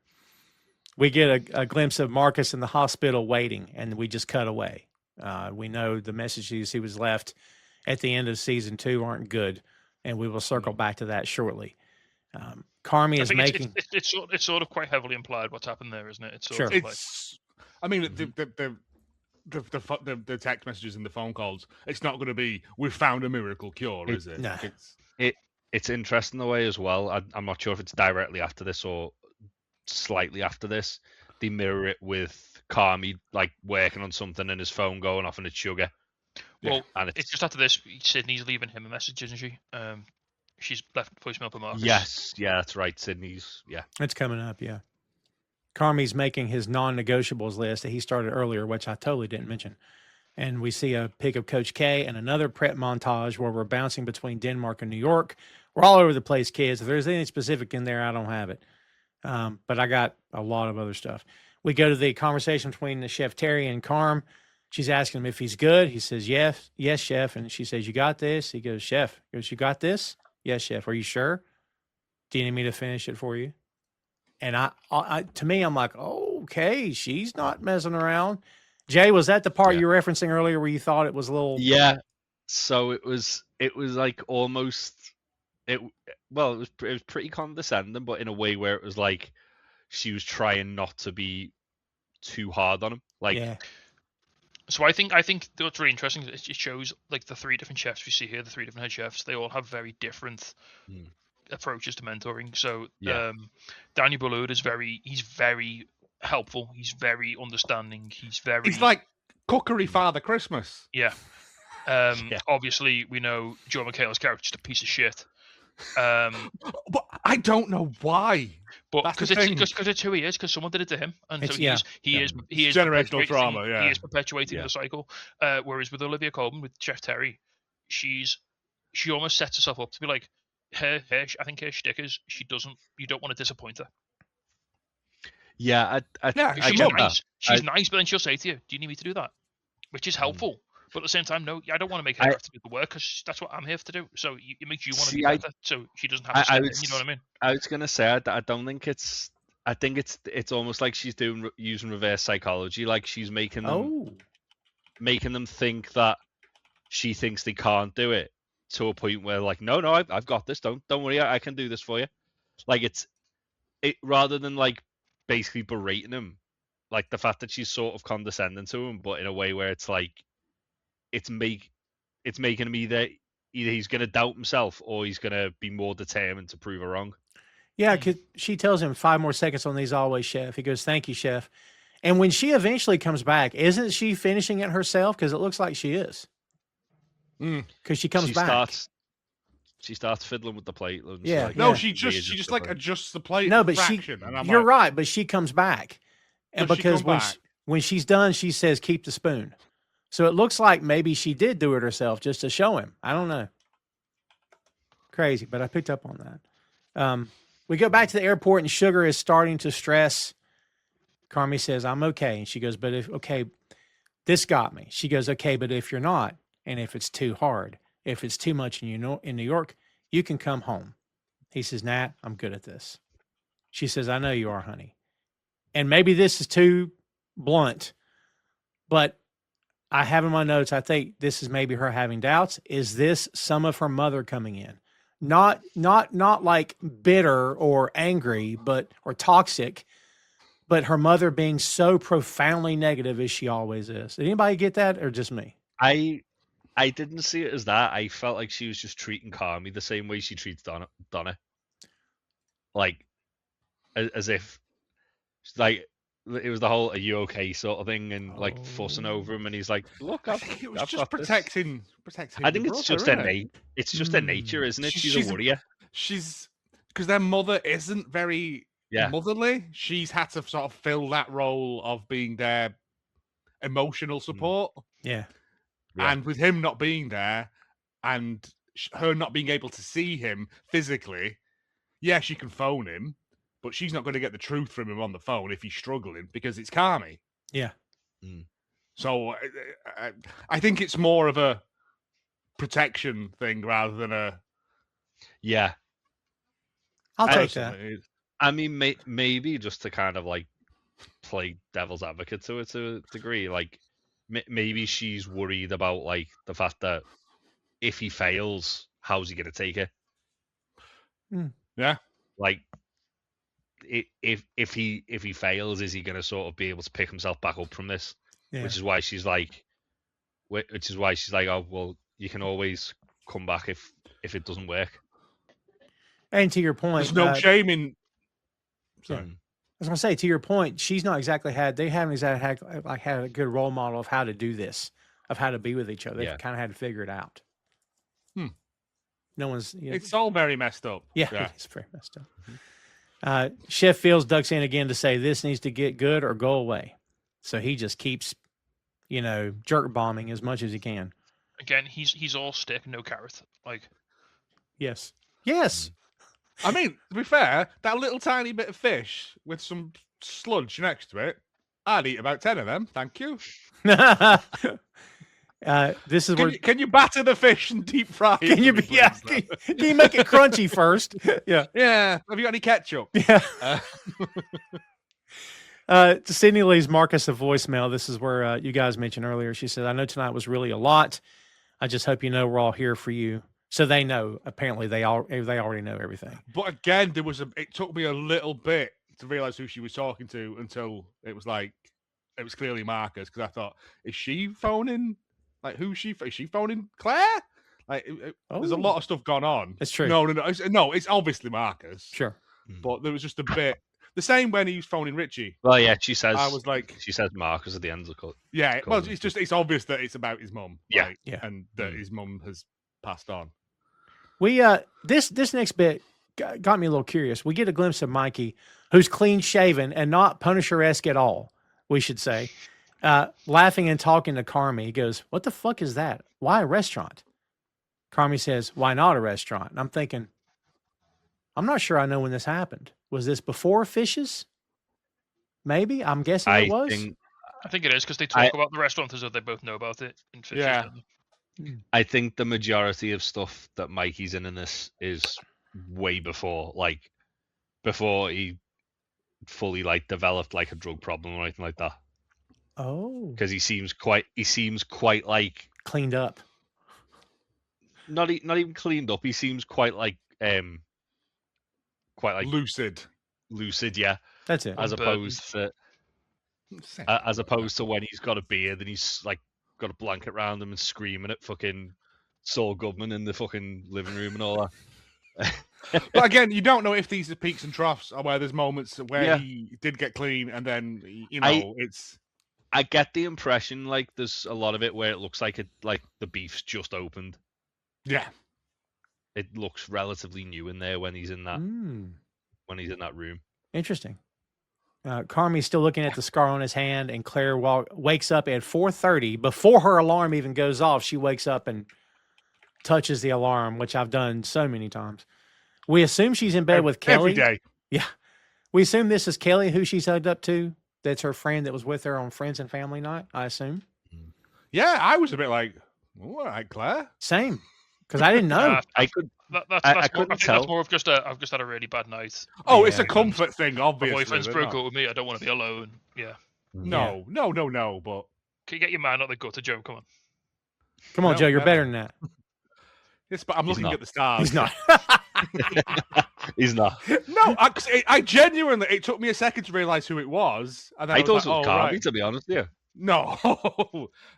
We get a glimpse of Marcus in the hospital waiting, and we just cut away. We know the messages he was left at the end of season 2 aren't good, and we will circle back to that shortly. Carmy I is think making. it's sort of quite heavily implied what's happened there, isn't it? It's sort Sure. of like, It's. I mean, the text messages and the phone calls. It's not going to be, "We found a miracle cure," is it? No. It's interesting the way as well. I'm not sure if it's directly after this or slightly after this. They mirror it with Carmy like working on something and his phone going off and it's sugar. well, And it's just after this. Sydney's leaving him a message, isn't she? She's left voicemail for Marcus. yes, yeah, that's right. Sydney's It's coming up, yeah. Carmy's making his non-negotiables list that he started earlier, which I totally didn't mention. And we see a pic of Coach K and another prep montage where we're bouncing between Denmark and New York. We're all over the place, kids. If there's anything specific in there, I don't have it. But I got a lot of other stuff. We go to the conversation between the Chef Terry and Carm. She's asking him if he's good. He says, yes, chef. And she says, "You got this?" He goes, "Chef." He goes, "You got this?" "Yes, chef." "Are you sure? Do you need me to finish it for you?" And I to me, I'm like, oh, okay, she's not messing around. Jay, was that the part Yeah. you were referencing earlier where you thought it was a little? Yeah. So it was like almost it was pretty condescending, but in a way where it was like she was trying not to be too hard on him. Like Yeah. So I think what's really interesting is it shows like the 3 different chefs we see here, the 3 different head chefs. They all have very different approaches to mentoring. So Yeah. Daniel Boulud is he's very helpful. He's very understanding. He's like Cookery Father Christmas. yeah. Yeah. Obviously, we know Joe McHale's character is just a piece of shit. But I don't know why. But That's because the thing. it's who he is, because someone did it to him, and It's- so yeah. he is Generational perpetuating- trauma, yeah. he is perpetuating Yeah. the cycle. Whereas with Olivia Colman, with Chef Terry, she almost sets herself up to be like I think her shtick is you don't want to disappoint her. Yeah, I Yeah, She's get nice. that. She's nice, but then she'll say to you, "Do you need me to do that?" Which is helpful. But at the same time, no, I don't want to make her have to do the work because that's what I'm here to do. So it makes you want to be better, so she doesn't have to. Step in, you know what I mean? I was gonna say I don't think it's. I think it's almost like she's using reverse psychology. Like she's making them think that she thinks they can't do it to a point where like no, I've got this. Don't worry, I can do this for you. Like it rather than like basically berating him, like the fact that she's sort of condescending to him, but in a way where it's like it's making him either either he's going to doubt himself or he's going to be more determined to prove her wrong. Yeah, because she tells him 5 more seconds on these always, chef. He goes, thank you, chef. And when she eventually comes back, isn't she finishing it herself? Because it looks like she is. Because she comes back. She starts fiddling with the plate. Yeah. No, she just like adjusts the plate. No, but fraction, and I'm you're like, right, but she comes back. And Does she because come back? when she's done, she says, keep the spoon. So it looks like maybe she did do it herself just to show him. I don't know. Crazy, but I picked up on that. We go back to the airport and Sugar is starting to stress. Carmy says, I'm okay. And she goes, but this got me. She goes, okay, but if you're not, and if it's too hard, if it's too much in New York, you can come home. He says, Nat, I'm good at this. She says, I know you are, honey. And maybe this is too blunt, but I have in my notes, I think this is maybe her having doubts. Is this some of her mother coming in? Not like bitter or angry, or toxic, but her mother being so profoundly negative as she always is. Did anybody get that, or just me? I didn't see it as that. I felt like she was just treating Carmy the same way she treats Donna. Like, as if, like, it was the whole "Are you okay?" sort of thing, and like fussing over him, and he's like, "Look, I think it was I've just got this." protecting. I think it's just it's just their nature, isn't it? She's a warrior. She's because their mother isn't very motherly. She's had to sort of fill that role of being their emotional support. Yeah. And with him not being there, and her not being able to see him physically, yeah, she can phone him, but she's not going to get the truth from him on the phone if he's struggling because it's Carmy. Yeah. So I think it's more of a protection thing rather than a. Yeah. I'll take that. I mean, maybe just to kind of like play devil's advocate to it to a degree, like maybe she's worried about like the fact that if he fails, how's he going to take it? Yeah. Like if he fails, is he going to sort of be able to pick himself back up from this? Yeah. Which is why she's like, oh well, you can always come back if it doesn't work. And to your point, there's no shame in. Sorry. I was going to say, to your point, she's not exactly they haven't exactly had a good role model of how to do this, of how to be with each other. They've kind of had to figure it out. No one's. It's all very messed up. Yeah. It's very messed up. Chef Fields ducks in again to say this needs to get good or go away. So he just keeps, jerk bombing as much as he can. Again, he's all stick, no carrot. Like, yes. I mean, to be fair, that little tiny bit of fish with some sludge next to it, I'd eat about 10 of them. Thank you. This is can you batter the fish and deep fry it? Can you make it crunchy first? Yeah. Yeah. Have you got any ketchup? Yeah. Sydney Lee's Marcus a voicemail. This is where you guys mentioned earlier. She said, I know tonight was really a lot. I just hope you know we're all here for you. So they know. Apparently, they already know everything. But again, it took me a little bit to realize who she was talking to until it was clearly Marcus, because I thought, is she phoning? Like, is she phoning Claire? Like, there's a lot of stuff going on. It's true. No, it's obviously Marcus. Sure. But there was just a bit the same when he was phoning Richie. Well, yeah, she says. I was like, she says Marcus at the end of the call. Yeah, well, it's obvious that it's about his mum. Yeah, and that his mum has passed on. We this next bit got me a little curious. We get a glimpse of Mikey, who's clean shaven and not Punisher-esque at all, we should say, laughing and talking to Carmy. He goes, "What the fuck is that? Why a restaurant?" Carmy says, "Why not a restaurant?" And I'm thinking, I'm not sure I know when this happened. Was this before Fishes? Maybe. I'm guessing it was. I think it is because they talk about the restaurant as though they both know about it in Fishes. Yeah. I think the majority of stuff that Mikey's in this is way before he fully developed a drug problem or anything like that. Oh, because he seems quite like cleaned up. Not even cleaned up. He seems quite like lucid. Yeah, that's it. As opposed to when he's got a beard and he's got a blanket around him and screaming at fucking Saul Goodman in the fucking living room and all that. But again, you don't know if these are peaks and troughs or where there's moments where Yeah. he did get clean and then it's. I get the impression like there's a lot of it where it looks like the beef's just opened. Yeah. It looks relatively new in there when he's in that room. Interesting. Carmy's still looking at the scar on his hand, and Claire wakes up at 4:30 before her alarm even goes off. She wakes up and touches the alarm, which I've done so many times. We assume she's in bed with Kelly. Every day. Yeah. We assume this is Kelly, who she's hugged up to. That's her friend that was with her on Friends and Family Night, I assume. Yeah, I was a bit like, all right, Claire. Same. Because I didn't know. I couldn't think tell. that's more of just I've just had a really bad night. Oh, it's a comfort thing, obviously. My boyfriend's broke up with me. I don't want to be alone. Yeah. No, but Can you get your man out the gutter, Joe? Come on. Come on, No, Joe. You're never. better than that. yes, but I'm He's looking not. at the stars. He's not. He's not. No, I genuinely, it took me a second to realize who it was. And then I I thought was it like, was oh, Carmy, right. to be honest. Yeah. No.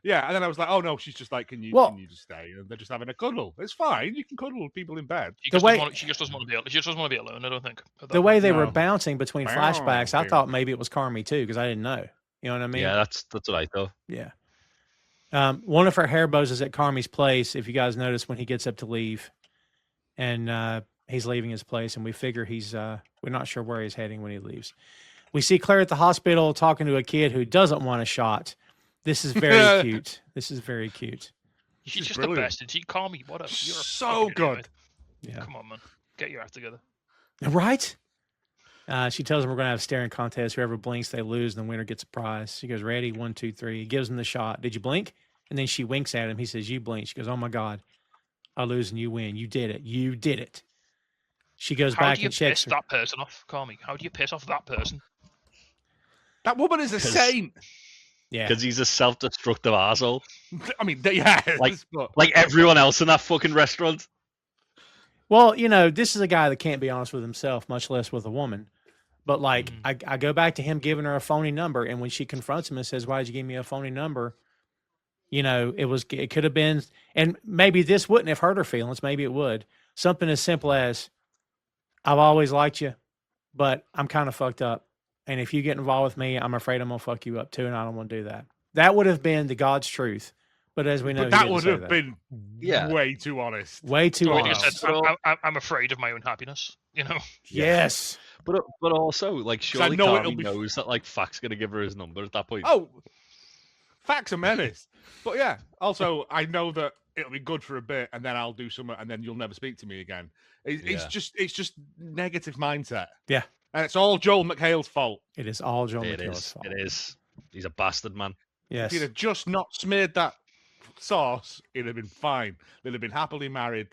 Yeah, and then I was like, oh no, she's just like, can you just stay? And they're just having a cuddle. It's fine. You can cuddle with people in bed. She just doesn't want to be alone. I don't think. The way they were No. bouncing between flashbacks, I thought maybe it was Carmy too, because I didn't know. You know what I mean? Yeah, that's what I thought. Yeah. One of her hair bows is at Carmy's place, if you guys notice, when he gets up to leave. And he's leaving his place, and we figure we're not sure where he's heading when he leaves. We see Claire at the hospital talking to a kid who doesn't want a shot. This is very cute. This is very cute. She's just brilliant. the best. And she call me. What a you're So a good. Yeah. Come on, man. Get your act together. Right? She tells him we're going to have a staring contest. Whoever blinks, they lose, and the winner gets a prize. She goes, ready? 1, 2, 3. He gives him the shot. Did you blink? And then she winks at him. He says, you blink. She goes, oh my God. I lose and you win. You did it. You did it. She goes How back do you and checks piss that person off? Call me. How do you piss off that person? That woman is a saint. Yeah. Because he's a self-destructive asshole. I mean, yeah. Like everyone else in that fucking restaurant. Well, this is a guy that can't be honest with himself, much less with a woman. But like, I go back to him giving her a phony number, and when she confronts him and says, "Why did you give me a phony number?" It could have been, and maybe this wouldn't have hurt her feelings. Maybe it would. Something as simple as, "I've always liked you, but I'm kind of fucked up, and if you get involved with me, I'm afraid I'm gonna fuck you up too, and I don't want to do that." That would have been the God's truth. But as we know, But that would have been way too honest. Way too He honest. just said, I'm afraid of my own happiness. Yes. But also, like, surely know Carmy it'll be- knows that, like, Fac's going to give her his number at that point. Oh, facts a menace. But yeah, also, I know that it'll be good for a bit, and then I'll do something, and then you'll never speak to me again. It's just negative mindset. Yeah. And it's all Joel McHale's fault. It is all Joel It McHale's is. fault. It is. He's a bastard, man. Yes. If he'd have just not smeared that sauce, it'd have been fine. They'd have been happily married.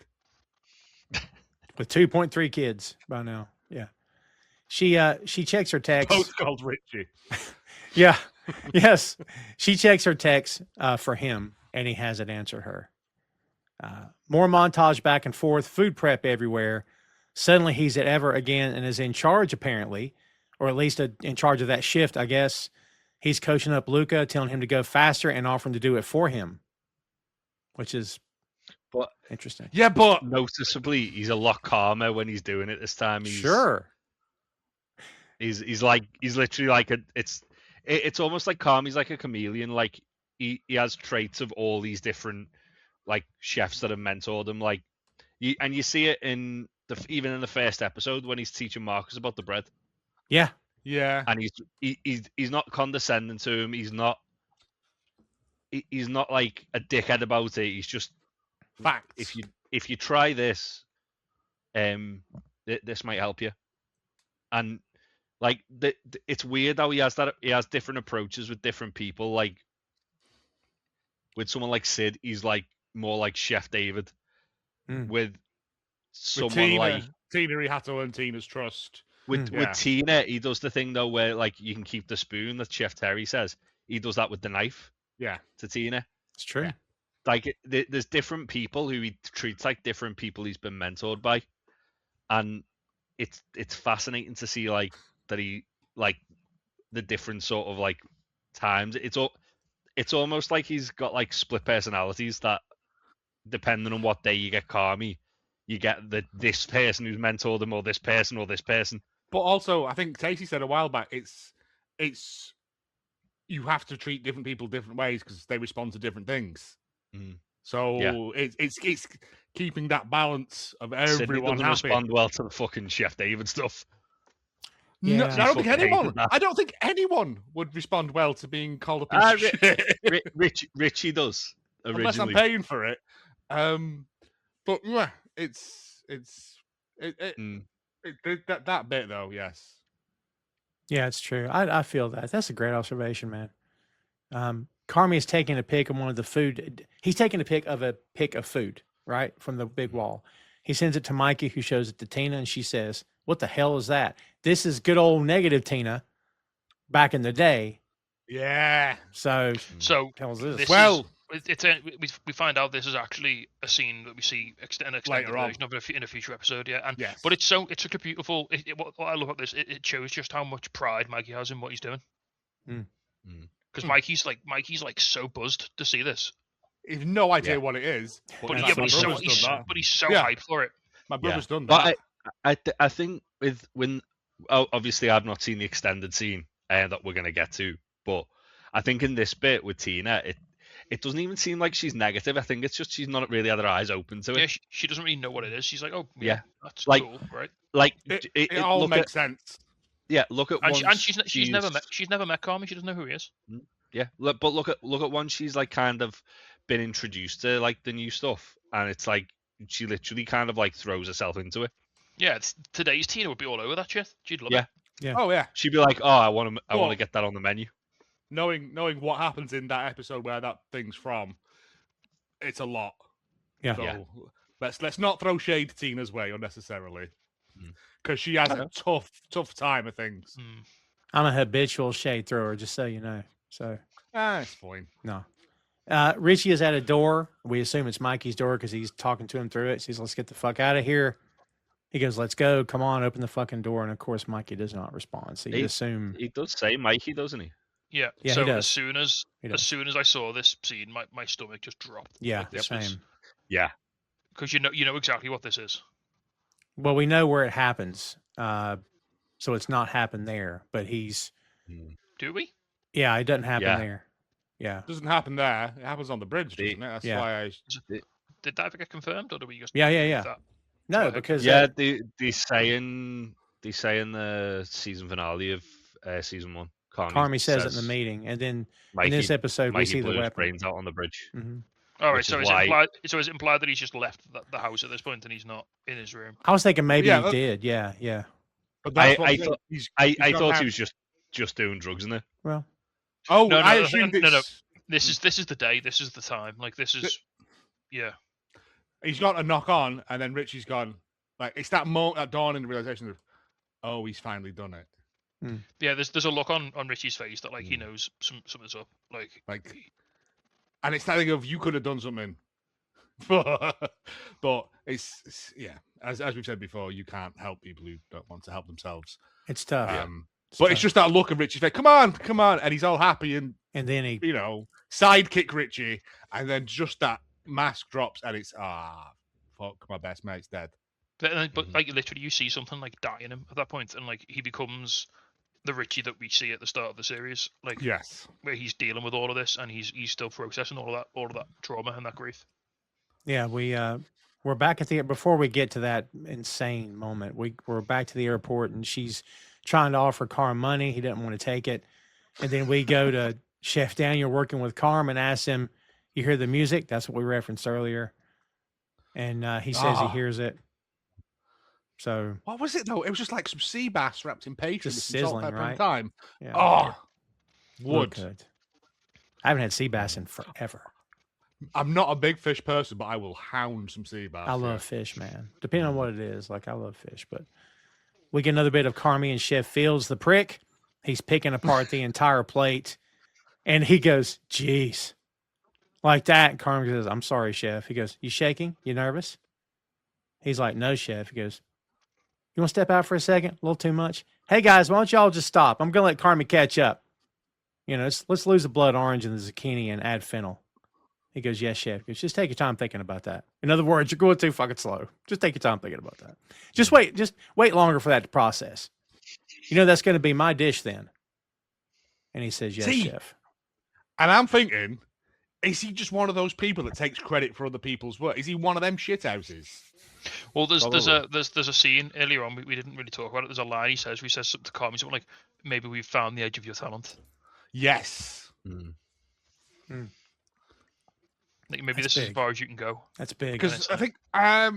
With 2.3 kids by now. Yeah. She checks her text. Both called Richie. Yeah. Yes. She checks her text for him, and he hasn't answered her. More montage back and forth, food prep everywhere. Suddenly he's at Ever again and is in charge, apparently, or at least in charge of that shift, I guess. He's coaching up Luca, telling him to go faster and offering to do it for him, which is interesting. Yeah, but noticeably, he's a lot calmer when he's doing it this time. Sure. He's literally like it's almost like Carmy's like a chameleon. Like he has traits of all these different like chefs that have mentored him. Like you see it even in the first episode when he's teaching Marcus about the bread. Yeah. Yeah. And he's not condescending to him. He's not like a dickhead about it. He's just facts. If you try this, this might help you. And like it's weird how he has different approaches with different people. Like with someone like Sid, he's like more like Chef David. With someone Tina, like Tina, he had to earn Tina's trust. With Tina, he does the thing though where like you can keep the spoon that Chef Terry says. He does that with the knife. Yeah, to Tina. It's true. Yeah. Like there's different people who he treats like different people he's been mentored by, and it's fascinating to see like that he like the different sort of like times. It's almost like he's got like split personalities that depending on what day you get Carmy, you get this person who's mentored them, or this person, or this person. But also, I think Stacey said a while back, it's you have to treat different people different ways because they respond to different things. So it's keeping that balance of Sydney everyone doesn't happy. respond well to the fucking Chef David stuff. Yeah. No, I don't think fucking anyone. hated that. I don't think anyone would respond well to being called a piece of shit Richie does unless I'm originally. paying for it. But yeah, that bit though. Yes. Yeah, it's true. I feel that. That's a great observation, man. Carmy is taking a pic of one of the food. He's taking a pic of food, right, from the big wall. He sends it to Mikey, who shows it to Tina, and she says, "What the hell is that? This is good old negative Tina back in the day." Yeah. So tells this. We find out this is actually a scene that we see an extended version of in a future episode. Yeah, and but it's such a beautiful. What I love about this, it shows just how much pride Mikey has in what he's doing. Because Mikey's like so buzzed to see this. He has no idea what it is. But he's so hyped for it. My brother's done that. But I think obviously I've not seen the extended scene that we're gonna get to, but I think in this bit with Tina, it doesn't even seem like she's negative. I think it's just she's not really had her eyes open to it. Yeah, she doesn't really know what it is. She's like, oh yeah, that's cool, right? Like it all makes sense. Yeah, look at she's never met Carmy. She doesn't know who he is. Yeah, but look at one she's like kind of been introduced to like the new stuff, and it's like she literally kind of like throws herself into it. Yeah, today's Tina would be all over that shit. She'd love it. Yeah. Oh yeah. She'd be like, oh, I want to get that on the menu. Knowing what happens in that episode where that thing's from, it's a lot. Yeah. So let's not throw shade Tina's way unnecessarily, because she has a tough time of things. I'm a habitual shade thrower, just so you know. So it's fine. No. Richie is at a door. We assume it's Mikey's door because he's talking to him through it. He says, "Let's get the fuck out of here." He goes, "Let's go. Come on, open the fucking door." And of course, Mikey does not respond. So you assume he does say Mikey, doesn't he? Yeah. So as soon as I saw this scene, my stomach just dropped. Yeah, like same. Yeah. Because you know exactly what this is. Well, we know where it happens. So it's not happened there, but he's. Do we? Yeah, it doesn't happen there. Yeah. It doesn't happen there. It happens on the bridge, doesn't it? That's why I. Did that ever get confirmed, or do we just? Yeah. That? No, because they say in the season finale of season 1. Carmy says it in the meeting, and then in this episode Mikey we see blew the his weapon. brains out on the bridge. All right, so is it implied that he's just left the house at this point and he's not in his room? I was thinking maybe he did. Yeah. But that's I thought he was just doing drugs in there. Well, no, I assumed no. This is the day. This is the time. Like this is, yeah. He's got a knock on, and then Richie's gone. Like it's that moment, that dawning realization of, oh, he's finally done it. Yeah, there's a look on Richie's face that like he knows something's up. Like, and it's that thing of you could have done something, but it's as we've said before, you can't help people who don't want to help themselves. It's tough. It's just that look of Richie's face. Come on, and he's all happy, and then he, sidekick Richie, and then just that mask drops, and it's fuck, my best mate's dead. But like literally, you see something like die in him at that point, and like he becomes the Richie that we see at the start of the series. Like where he's dealing with all of this, and he's still processing all of that trauma and that grief. Yeah, we're back at before we get to that insane moment. We're back to the airport, and she's trying to offer Carm money. He didn't want to take it, and then we go to Chef Daniel working with Carm and asks him, "You hear the music?" That's what we referenced earlier, and he says he hears it. So what was it though? It was just like some sea bass wrapped in pastry, just sizzling, right? Time. Yeah. Wood. Good. I haven't had sea bass in forever. I'm not a big fish person, but I will hound some sea bass. I love fish, man. Depending on what it is, like I love fish. But we get another bit of Carmy and Chef Fields, the prick. He's picking apart the entire plate, and he goes, "Jeez," like that. And Carmy says, "I'm sorry, Chef." He goes, "You shaking? You nervous?" He's like, "No, Chef." He goes, "You want to step out for a second? A little too much? Hey, guys, why don't y'all just stop? I'm going to let Carmy catch up. Let's lose the blood orange and the zucchini and add fennel." He goes, yes, chef. He goes, just take your time thinking about that. In other words, you're going too fucking slow. Just take your time thinking about that. Just wait longer for that to process. That's going to be my dish then. And he says, yes, chef. And I'm thinking, is he just one of those people that takes credit for other people's work? Is he one of them shithouses? Well, there's a scene earlier on we didn't really talk about it. There's a line he says something to Carmy, something like, maybe we've found the edge of your talent. Yes. Like maybe this is as far as you can go. That's big. Because I think I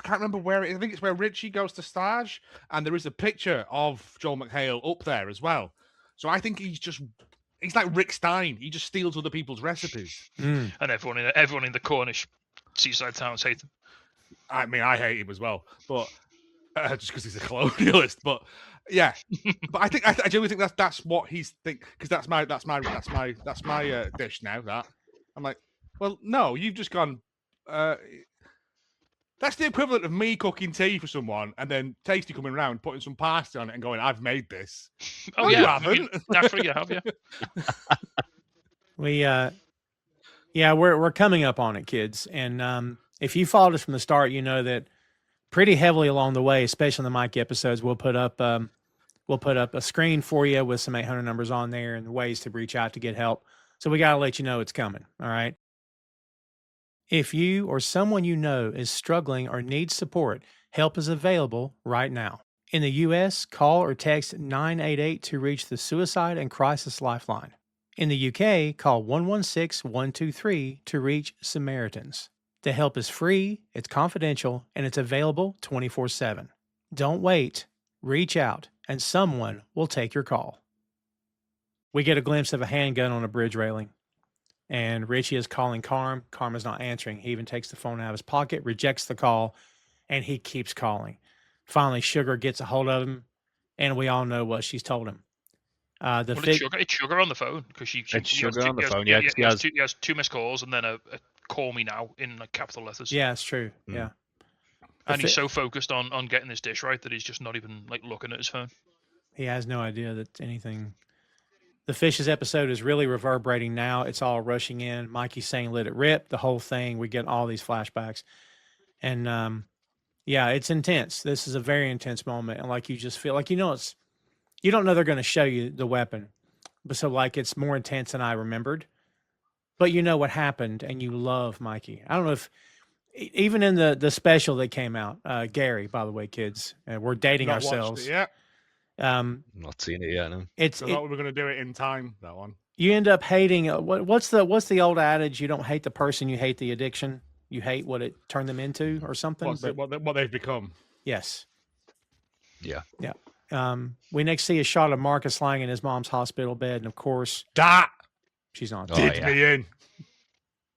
can't remember where it is. I think it's where Richie goes to stage, and there is a picture of Joel McHale up there as well. So I think he's like Rick Stein. He just steals other people's recipes. And everyone in the Cornish seaside towns hate him. I mean, I hate him as well, but just because he's a colonialist. But yeah, but I genuinely think that's what he's because that's my dish now. That I'm like, well, no, you've just gone. That's the equivalent of me cooking tea for someone and then Tasty coming around, putting some pasta on it and going, "I've made this." Oh no, yeah, you haven't. Naturally, you have, yeah. We're coming up on it, kids, and if you followed us from the start, you know that pretty heavily along the way, especially in the Mikey episodes, we'll put up a screen for you with some 800 numbers on there and ways to reach out to get help. So we got to let you know it's coming. All right. If you or someone you know is struggling or needs support, help is available right now. In the U.S., call or text 988 to reach the Suicide and Crisis Lifeline. In the UK, call 116-123 to reach Samaritans. The help is free, it's confidential, and it's available 24/7. Don't wait. Reach out, and someone will take your call. We get a glimpse of a handgun on a bridge railing, and Richie is calling Carm. Carm is not answering. He even takes the phone out of his pocket, rejects the call, and he keeps calling. Finally, Sugar gets a hold of him, and we all know what she's told him. It's Sugar on the phone because she has two missed calls and then a call me now in like capital letters. Yeah, it's true. Yeah. And he's so focused on getting this dish right that he's just not even like looking at his phone. He has no idea that anything. The Fishes episode is really reverberating now. It's all rushing in. Mikey's saying, let it rip. The whole thing. We get all these flashbacks. And it's intense. This is a very intense moment. And like you just feel like, you don't know they're going to show you the weapon. But so like it's more intense than I remembered. But you know what happened and you love Mikey. I don't know if even in the special that came out, Gary, by the way, kids, we're dating ourselves. Yeah. Not seen it yet. No. I thought we were going to do it in time. That one. You end up hating. What's the old adage? You don't hate the person, you hate the addiction. You hate what it turned them into, or something. What they've become. Yes. Yeah. Yeah. We next see a shot of Marcus lying in his mom's hospital bed, and of course, she's on. Did me in.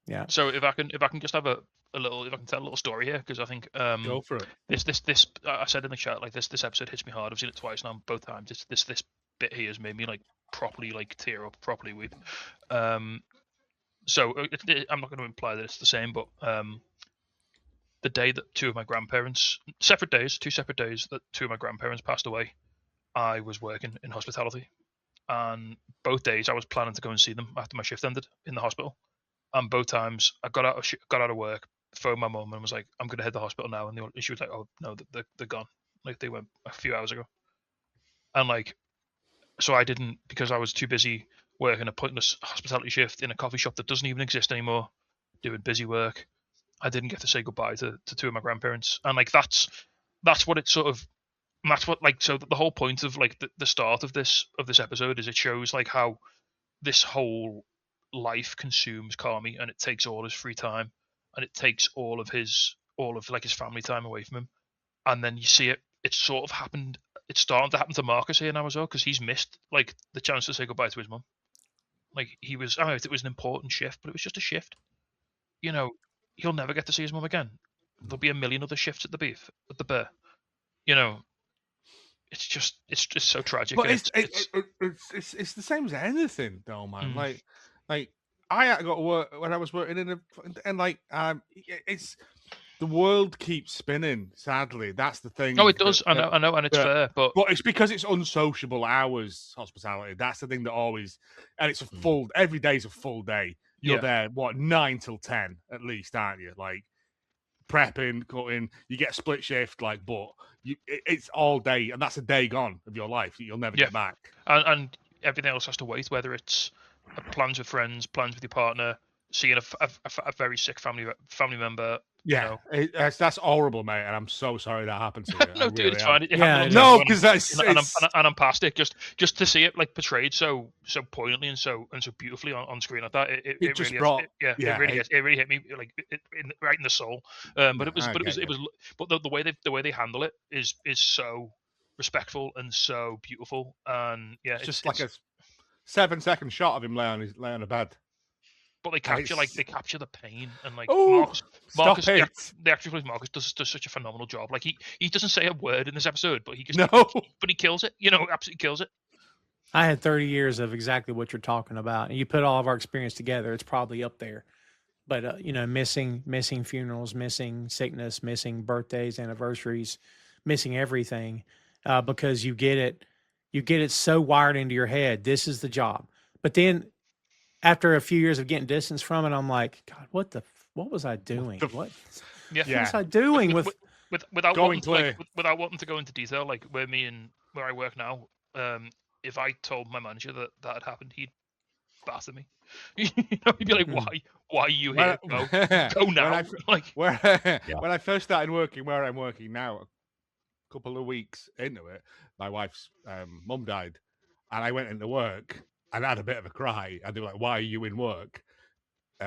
Yeah. So if I can just have tell a little story here, because I think go for it. This I said in the chat, like this episode hits me hard. I've seen it twice now, both times. This bit here has made me like properly like tear up, properly weep. So I'm not going to imply that it's the same, but the day that two separate days that two of my grandparents passed away, I was working in hospitality, and both days I was planning to go and see them after my shift ended in the hospital. And both times I got out of work, phoned my mum and was like, "I'm going to head to the hospital now," and she was like, "Oh no, they're gone. Like they went a few hours ago." And like, so I didn't, because I was too busy working a pointless hospitality shift in a coffee shop that doesn't even exist anymore, doing busy work. I didn't get to say goodbye to two of my grandparents, and like that's what it sort of. And that's what like so the whole point of like the start of this episode is it shows like how this whole life consumes Carmy, and it takes all his free time, and it takes all of his family time away from him. And then you see it's sort of happened. It's starting to happen to Marcus here now as well, because he's missed like the chance to say goodbye to his mum. Like he was, I don't know if it was an important shift, but it was just a shift. You know, he'll never get to see his mum again. There'll be a million other shifts at the Bear. You know, it's just so tragic. But it's the same as anything, though, man. Like I had to go to work when I was working it's the world keeps spinning. Sadly, that's the thing. No, it does. I know, and it's fair, but it's because it's unsociable hours. Hospitality. That's the thing that always, and it's every day's a full day. you're there, 9 till 10 at least, aren't you? Like prepping, cutting, you get split shift, like, but it's all day, and that's a day gone of your life that you'll never get back. And everything else has to wait, whether it's plans with friends, plans with your partner, seeing a very sick family member. Yeah, that's horrible, mate, and I'm so sorry that happened to you. No, dude, it's fine. No, because that's and I'm past it. Just to see it like portrayed so poignantly and so beautifully on screen like that. It just really brought, it really hit me like right in the soul. But it was the way they handle it is so respectful and so beautiful. And it's just like a 7-second shot of him laying on a bed. But they capture the pain and like Marcus, the actor who plays Marcus does such a phenomenal job. Like he doesn't say a word in this episode, but he kills it. Absolutely kills it. I had 30 years of exactly what you're talking about, and you put all of our experience together, it's probably up there. But missing funerals, missing sickness, missing birthdays, anniversaries, missing everything, because you get it so wired into your head. This is the job, but then. After a few years of getting distance from it, I'm like, God, what was I doing? What was I doing without going without wanting to go into detail? Like where I work now, if I told my manager that had happened, he'd batter me. He'd be like, "Why are you here? Go now!" When I first started working where I'm working now, a couple of weeks into it, my wife's mum died, and I went into work. And I had a bit of a cry. And they were like, "Why are you in work?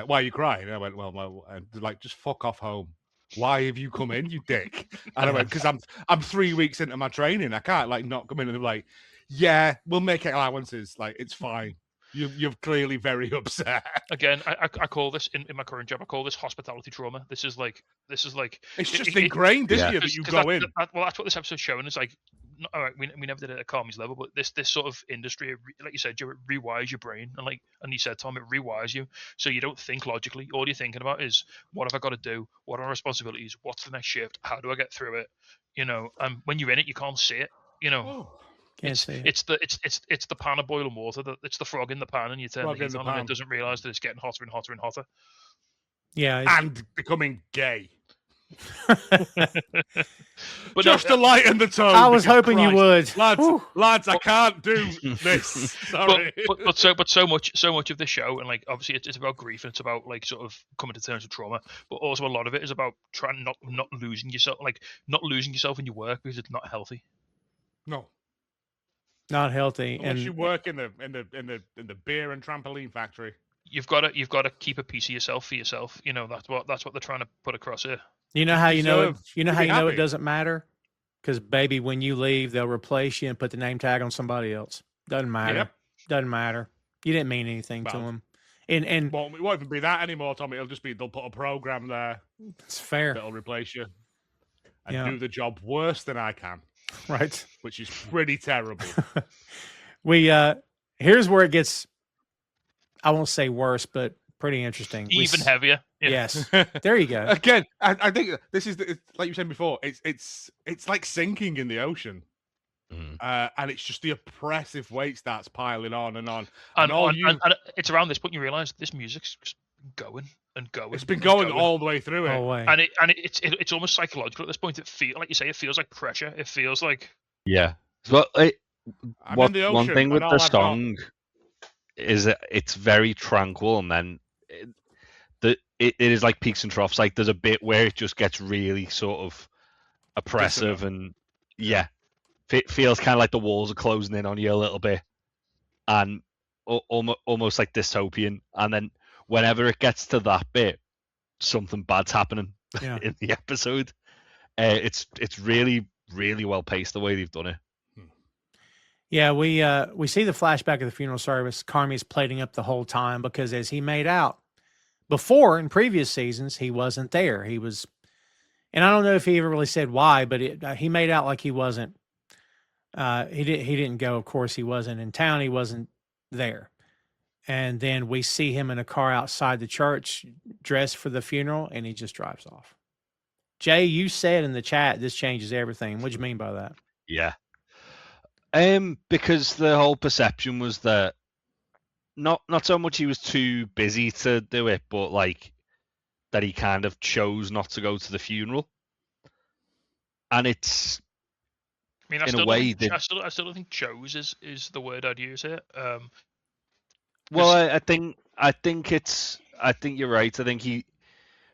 Why are you crying?" And I went, "Well, they're like, just fuck off home. Why have you come in, you dick?" And I went, "Because I'm 3 weeks into my training. I can't like not come in." And they're like, "Yeah, we'll make allowances. Like, it's fine. You're clearly very upset." Again, I call this in my current job. I call this hospitality trauma. This is like it's just ingrained, isn't it? That you go in. That's what this episode's showing. It's like, all right, we never did it at Carmy's level, but this sort of industry, like you said, it rewires your brain, and you said, Tom, it rewires you, so you don't think logically. All you're thinking about is, what have I got to do? What are my responsibilities? What's the next shift? How do I get through it? And when you're in it, you can't see it. It's the pan of boiling water. It's the frog in the pan, and you turn the heat on, and it doesn't realize that it's getting hotter and hotter and hotter. Yeah, and becoming gay. But just to lighten the tone. I was hoping you would, lads. I can't do this. Sorry, but so much of the show, and like obviously it's about grief and it's about like sort of coming to terms with trauma, but also a lot of it is about trying not losing yourself, in your work because it's not healthy. No, not healthy. Unless you work in the beer and trampoline factory. You've got to keep a piece of yourself for yourself. That's what they're trying to put across here. You know how you know it. You know how you know it doesn't matter, because baby, when you leave, they'll replace you and put the name tag on somebody else. Doesn't matter. Yep. Doesn't matter. You didn't mean anything to them. And it won't even be that anymore, Tommy. It'll just be they'll put a program there. It's fair. That'll replace you and do the job worse than I can. Right. Which is pretty terrible. Here's where it gets, I won't say worse, but pretty interesting. Even heavier. Yeah. Yes. There you go. Again, I think this is like you said before. It's like sinking in the ocean, and it's just the oppressive weight starts piling on and on. And it's around this point you realise this music's just going and going. It's been going all the way through it. And it's almost psychological at this point. It feels like pressure. It feels like Well, one thing with the song is that it's very tranquil, and then it is like peaks and troughs. Like there's a bit where it just gets really sort of oppressive, and it feels kind of like the walls are closing in on you a little bit, and almost like dystopian. And then whenever it gets to that bit, something bad's happening in the episode. It's really, really well paced the way they've done it. Yeah, we see the flashback of the funeral service. Carmy's plating up the whole time because, as he made out before in previous seasons, he wasn't there. He was, and I don't know if he ever really said why, but he made out like he wasn't. He didn't go. Of course, he wasn't in town. He wasn't there. And then we see him in a car outside the church, dressed for the funeral, and he just drives off. Jay, you said in the chat this changes everything. What do you mean by that? Yeah. Because the whole perception was that not so much he was too busy to do it, but like that he kind of chose not to go to the funeral, and it's I mean, I in still a way don't think, that I still don't think chose is the word I'd use here. well, I think you're right. I think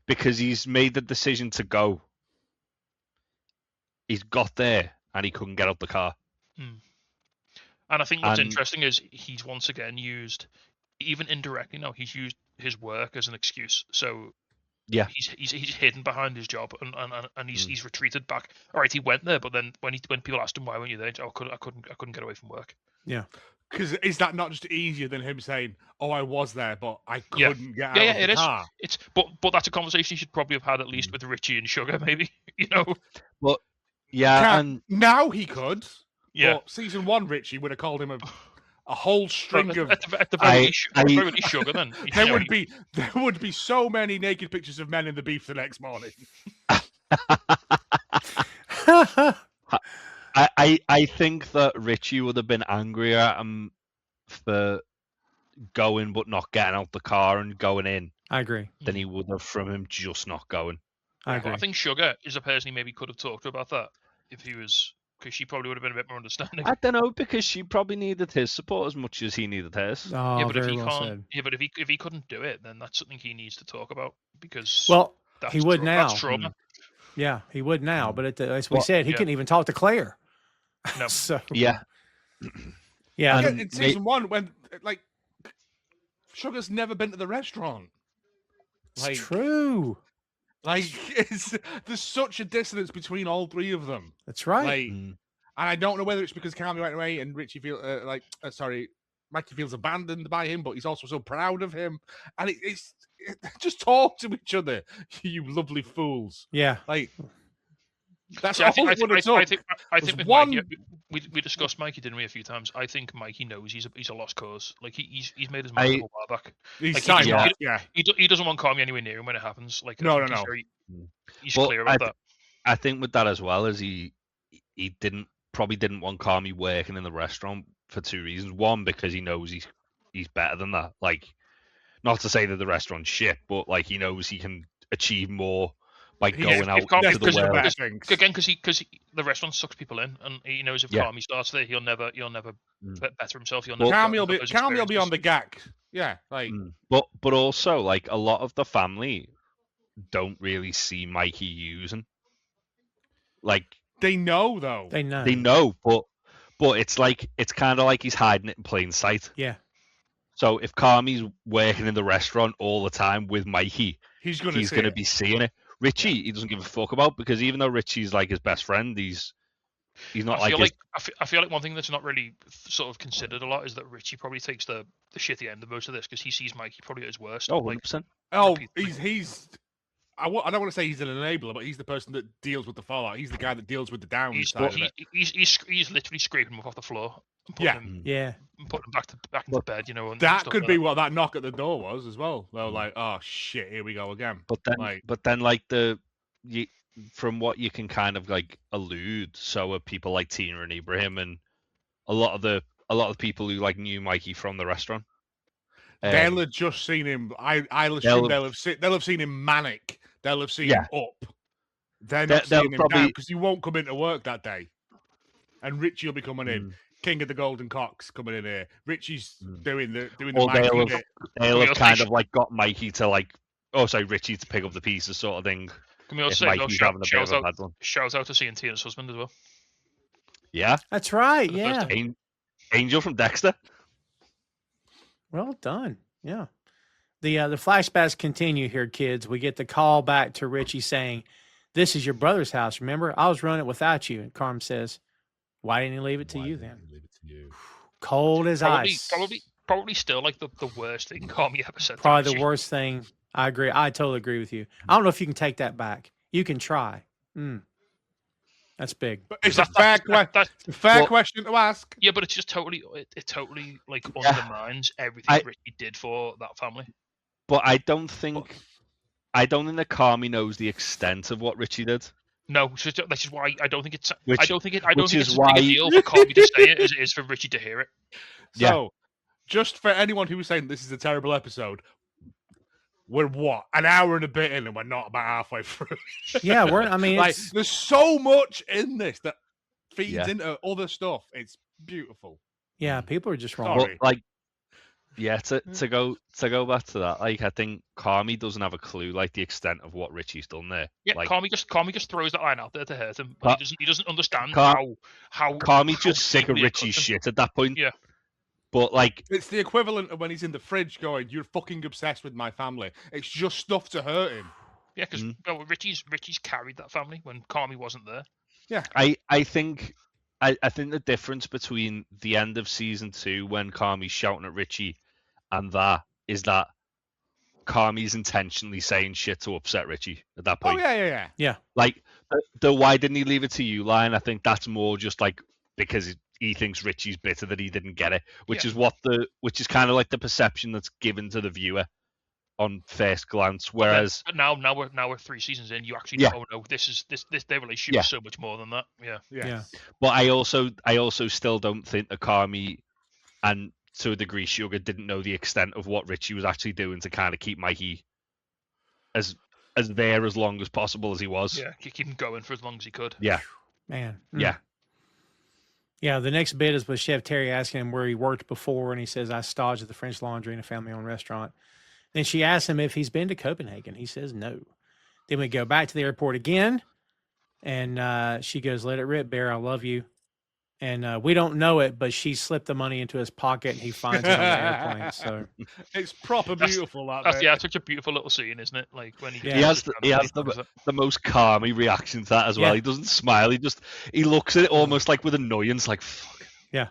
because he's made the decision to go, he's got there and he couldn't get out the car. And I think what's And- interesting is he's once again used, even indirectly now, he's used his work as an excuse. So Yeah. he's hidden behind his job and he's retreated back. All right, he went there, but then when people asked him why weren't you there, I couldn't get away from work. Yeah. Because is that not just easier than him saying, "Oh, I was there, but I Yeah. couldn't get out Yeah, of it the is. car"? It's but that's a conversation you should probably have had at least with Richie and Sugar, maybe. But yeah, and Now he could. Yeah. But season 1, Richie would have called him a whole string of. At the very least, Sugar. Then There would be so many naked pictures of men in the beef the next morning. I think that Richie would have been angrier at him for going but not getting out the car and going in I agree. than he would have from him just not going. I agree. I think Sugar is a person he maybe could have talked to about that if he was, because she probably would have been a bit more understanding. I don't know, because she probably needed his support as much as he needed hers. Oh, Yeah, but if very he well can't, said. but if he couldn't do it, then that's something he needs to talk about because Well, that's he would now. That's trauma. Yeah, he would now. But as we Well, said, he yeah. couldn't even talk to Claire. No. So Yeah. yeah, And In season 1, when like Sugar's never been to the restaurant. it's true. Like there's such a dissonance between all three of them. That's right. Like, and I don't know whether it's because Carmy went away and Richie Mikey feels abandoned by him, but he's also so proud of him. And it's just talk to each other, you lovely fools. Yeah. Like that's See, all I think it would have took. I think with one- Mikey, we discussed Mikey, didn't we, a few times? I think Mikey knows he's a lost cause. Like he's made his mind up a while back. He's Like, signed he- off, he- yeah. He doesn't want Carmy anywhere near him when it happens. Like No, I think no. he's Well, clear about that. I think with that as well is he probably didn't want Carmy working in the restaurant for two reasons. One, because he knows he's better than that. Like, not to say that the restaurant's shit, but like he knows he can achieve more by going out Carmy- into the because- world. better things. Again, because the restaurant sucks people in, and he knows if Yeah. Carmy starts there, he'll never Mm. better himself. He'll Well, never Carmy get those will be on the experiences. gack. Yeah, like But also, like, a lot of the family don't really see Mikey using. Like, they know though. They know. they know, but it's like it's kind of like he's hiding it in plain sight. Yeah. So if Carmy's working in the restaurant all the time with Mikey, He's he's see going to it. be seeing it. Richie, he doesn't give a fuck about, because even though Richie's like his best friend, he's not I feel his- like I feel like one thing that's not really sort of considered a lot is that Richie probably takes the shitty end of most of this because he sees Mikey probably at his worst. Oh, Like, 100%. Oh, repeatedly. he's. I don't want to say he's an enabler, but he's the person that deals with the fallout. He's the guy that deals with the downside of it. he's literally scraping him off the floor and putting Yeah. him Yeah. and putting him back into bed. You know, and That stuff could like be what that knock at the door was as well. They were Mm. like, "Oh shit, here we go again." But then, Like- from what you can kind of like allude, so are people like Tina and Ibrahim and a lot of the people who like knew Mikey from the restaurant. They'll have just seen him. I'll They'll assume they'll have seen him manic. They'll have seen Yeah. him up. They're They'll not seeing him probably- because he won't come into work that day. And Richie will be coming in. King of the Golden Cocks coming in here. Richie's doing the Well, Mikey they'll bit. They'll have also kind say- of like got Mikey to like, Richie to pick up the pieces sort of thing. Can we If also say, Mikey's having a bit of a bad one. shout out to seeing Tina's husband as well. Yeah, That's right. For the first Yeah. time. Angel from Dexter. Well done. Yeah. The flashbacks continue here, kids. We get the call back to Richie saying, "This is your brother's house. Remember, I was running it without you." And Carm says, "Why didn't he leave it to you then?" Cold as ice. Probably still like the worst thing Carmy ever said. to Probably the Richie. worst thing. I agree. I totally agree with you. I don't know if you can take that back. You can try. That's big. But it's a fair question to ask. Yeah, but it's just totally it totally like undermines everything Richie did for that family. But I don't think that Carmy knows the extent of what Richie did. No, so that's just why I don't think it's. Which I don't think it's as is big a why- deal for Carmy to say it as it is for Richie to hear it. So just for anyone who was saying this is a terrible episode, we're what, an hour and a bit in, and we're not about halfway through. Yeah, I mean, like it's, there's so much in this that feeds Yeah. into other stuff. It's beautiful. yeah, people are just wrong. But Sorry. like, yeah, to go back to that, like I think Carmy doesn't have a clue like the extent of what Richie's done there. Yeah, like, Carmy just throws that line out there to hurt him. Car- He doesn't understand Car- how Carmy's just sick of deeply it Richie's cuts him. shit at that point. Yeah. But like, It's the equivalent of when he's in the fridge going, "You're fucking obsessed with my family." It's just stuff to hurt him. Yeah, because well, Richie's carried that family when Carmy wasn't there. Yeah, I think the difference between the end of season 2 when Carmy's shouting at Richie and that is that Carmy's intentionally saying shit to upset Richie at that point. Oh yeah. Yeah, Like the why didn't he leave it to you line? I think that's more just like because he thinks Richie's bitter that he didn't get it, which is which is kind of like the perception that's given to the viewer on first glance. Whereas But now we're 3 seasons in. You actually Yeah. know, oh no, this their relationship is so much more than that. Yeah. yeah. but I also still don't think that Carmy and to a degree Sugar didn't know the extent of what Richie was actually doing to kind of keep Mikey as there as long as possible as he was. Yeah, keep him going for as long as he could. Yeah. Man. Yeah. Yeah, the next bit is with Chef Terry asking him where he worked before, and he says, I staged at the French Laundry in a family-owned restaurant. Then she asks him if he's been to Copenhagen. He says no. Then we go back to the airport again, and she goes, let it rip, Bear, I love you. And we don't know it, but she slipped the money into his pocket, and he finds it on the airplane. So It's proper beautiful. That's such a beautiful little scene, isn't it? Like when he Yeah. He has the most Carmy reaction to that as well. Yeah. He doesn't smile. He looks at it almost like with annoyance, like fuck. yeah,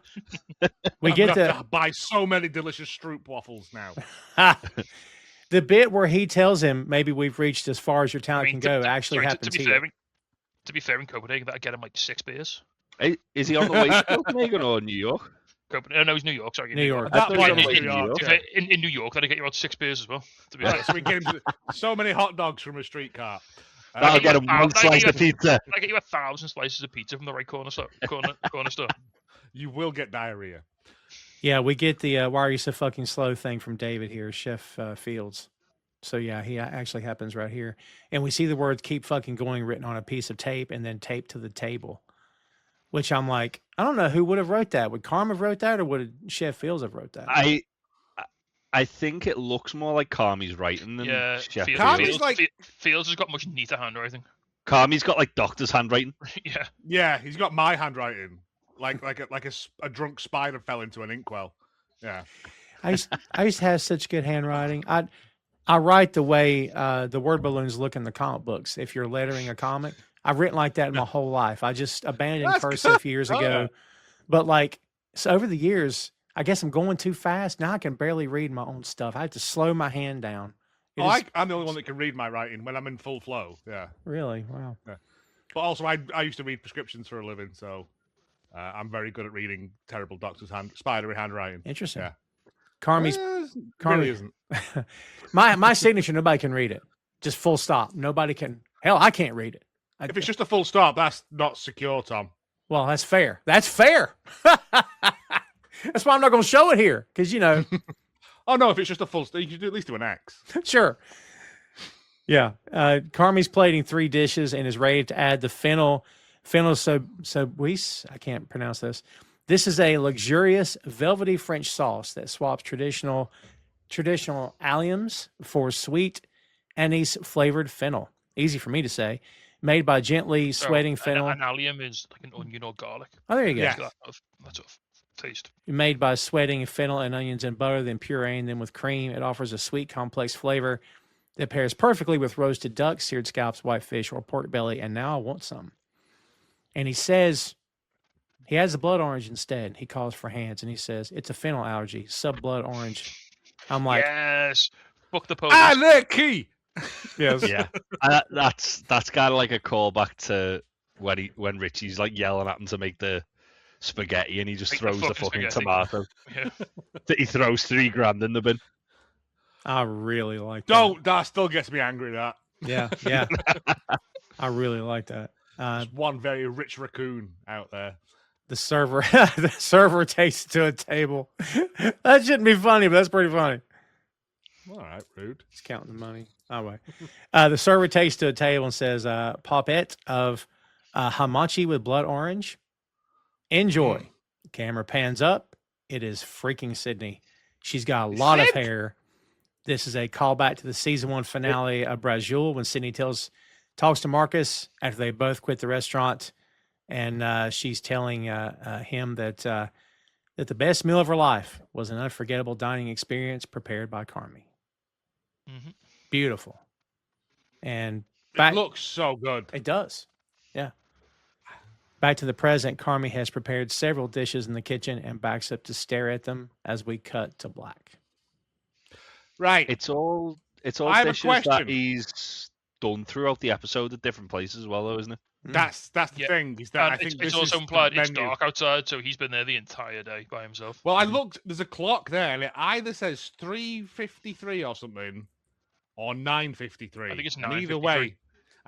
we I'm get gonna have the to buy so many delicious Stroop waffles now. the bit where he tells him maybe we've reached as far as your talent I mean, can go. Actually happens to be here. fair, to be fair, in Copenhagen, that'd get him like 6 beers. Is he on the way to Copenhagen or New York? Copenhagen, no, it's New York. Sorry, New York. That thought point he in was New in York, New To be fair, in New York, that'd get you about 6 beers as well. To be Right, honest, so we get him so many hot dogs from a streetcar. That'll get him one slice of pizza. I get you 1,000 slices of pizza from the right corner store. Corner store. You will get diarrhea. Yeah, we get the why are you so fucking slow thing from David here, Chef Fields. So yeah, he actually happens right here. And we see the words keep fucking going written on a piece of tape and then taped to the table. Which I'm like, I don't know who would have wrote that. Would Carm have wrote that or would Chef Fields have wrote that? I think it looks more like Carmy's writing than Yeah, Chef Fields, Carmy's Fields. Fields, like- Fields has got much neater handwriting. Carmy's got like doctor's handwriting. Yeah. Yeah, he's got my handwriting, like a drunk spider fell into an inkwell. Yeah, I used to have such good handwriting. I write the way the word balloons look in the comic books. If you're lettering a comic, I've written like that my whole life. I just abandoned That's cursive good. years Oh, ago. yeah. But like, so over the years, I guess I'm going too fast. Now I can barely read my own stuff. I have to slow my hand down. It is- I'm the only one that can read my writing when I'm in full flow. Yeah, really? Wow. but also I used to read prescriptions for a living, so I'm very good at reading terrible doctor's spidery handwriting. Interesting. Yeah. Carmy's Carmy really isn't. my signature, nobody can read it. Just full stop. Nobody can. Hell, I can't read it. If it's just a full stop, that's not secure, Tom. Well, that's fair. That's fair. That's why I'm not going to show it here. Because, you know, Oh no, if it's just a full stop, you should at least do an X. sure. Yeah. Carmy's plating 3 dishes and is ready to add the fennel sobouisse. I can't pronounce this. This is a luxurious velvety French sauce that swaps traditional alliums for sweet anise flavored fennel. Easy for me to say. Made by gently sweating fennel. An allium is like an onion or garlic. Oh, there you go. Yeah. It's got that sort of taste. Made by sweating fennel and onions and butter, then pureeing them with cream. It offers a sweet, complex flavor that pairs perfectly with roasted duck, seared scallops, white fish, or pork belly. And now I want some. And he says he has a blood orange instead. He calls for hands and he says it's a fennel allergy, sub-blood orange. I'm like, Yes. Book the pose. Anarchy. yes. Yeah, that's kind of like a callback to when Richie's like yelling at him to make the spaghetti and he just Make the throws the fucking fucking spaghetti. tomato. Yeah. He throws $3,000 in the bin. I really like that. Don't. That still gets me angry. That Yeah, yeah. I really like that. there's one very rich raccoon out there. the server takes it to a table. That shouldn't be funny, but that's pretty funny. All right, rude. He's counting the money. Anyway, the server takes to a table and says, "Poppet of hamachi with blood orange. Enjoy." Camera pans up. It is freaking Sydney. She's got a lot of hair. This is a callback to the season 1 finale of Brazil when Sydney talks to Marcus after they both quit the restaurant, and she's telling him that the best meal of her life was an unforgettable dining experience prepared by Carmy. Mm-hmm. Beautiful. And It looks so good. It does. Yeah. Back to the present, Carmy has prepared several dishes in the kitchen and backs up to stare at them as we cut to black. Right. It's all I have a dishes question. that he's done throughout the episode at different places as well, though, isn't it? That's the thing. Is that And I think it's this also is implied the it's menu. dark outside, so he's been there the entire day by himself. Well, I looked. There's a clock there, and it either says 3:53 or something, or 9:53. I think it's And 9:53.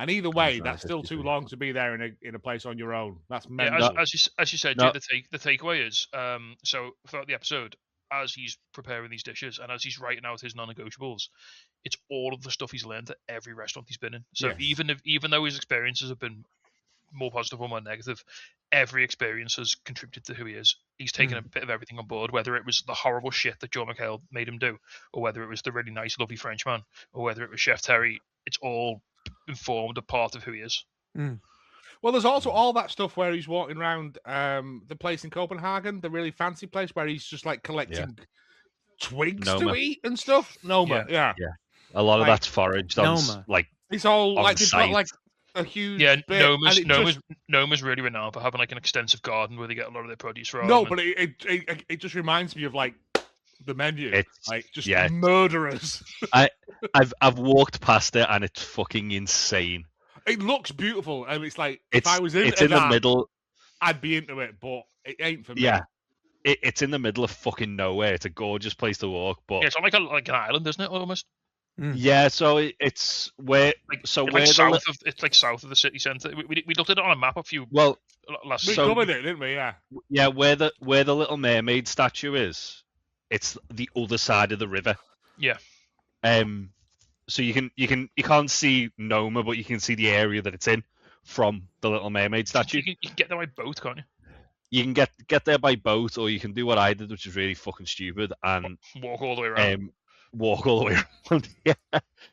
either way, that's still too long to be there in a place on your own. That's Yeah, mental. as you said, No. Jay, the takeaway is so throughout the episode, as he's preparing these dishes and as he's writing out his non-negotiables, it's all of the stuff he's learned at every restaurant he's been in. So Yes. even though his experiences have been more positive or more negative, every experience has contributed to who he is. He's taken a bit of everything on board, whether it was the horrible shit that Joe McHale made him do, or whether it was the really nice, lovely Frenchman, or whether it was Chef Terry. It's all informed a part of who he is. Well, there's also all that stuff where he's walking around the place in Copenhagen, the really fancy place where he's just like collecting twigs to Noma. eat and stuff. Noma, yeah. A lot of Like, that's foraged on Noma. It's all On like they've got site. like a huge Yeah, bit, and Noma's really renowned for having like an extensive garden where they get a lot of their produce from. no, and- but it just reminds me of like the menu, It's- like just yeah. murderers. I've walked past it and it's fucking insane. It looks beautiful, and it's like It's if I was into it's in the that, middle. I'd be into it, but it ain't for me. Yeah, it's in the middle of fucking nowhere. It's a gorgeous place to walk, but yeah, it's on like an island, isn't it? Almost. yeah. So it's where Like, so it's where like the it's like south of the city centre. We looked at it on a map a few well last. We So- covered it, didn't we? Yeah. yeah where the Little Mermaid statue is. It's the other side of the river. Yeah. So you can't see Noma, but you can see the area that it's in from the Little Mermaid statue. You can get there by boat, can't you? You can get there by boat, or you can do what I did, which is really fucking stupid, and Walk all the way around. walk all the way around. Yeah.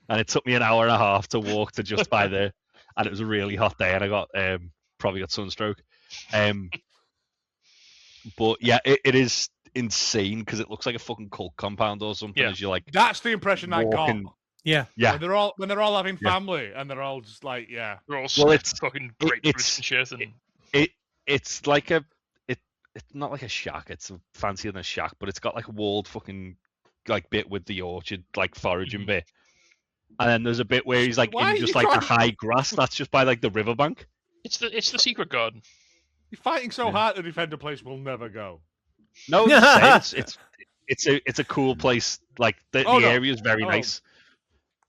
And it took me an hour and a half to walk to just by there, and it was a really hot day, and I got probably got sunstroke. But yeah, it is insane because it looks like a fucking cult compound or something. Yeah. As you like That's the impression I got. walking. Yeah. Yeah, When they're all having Yeah. family and they're all just like, yeah. They're all well, well, it's- fucking it- grapefruits it's- and shit. And it's like it's not like a shack. It's fancier than a shack, but it's got like a walled fucking like bit with the orchard, like foraging Mhm. bit. And then there's a bit where he's like Why are in you just like the trying- high grass that's just by like the riverbank. it's the secret garden. You're fighting so Yeah. hard to defend a place we'll never go. No, I'm just saying, it's a cool place. Like the Oh, no. area is very Oh. nice.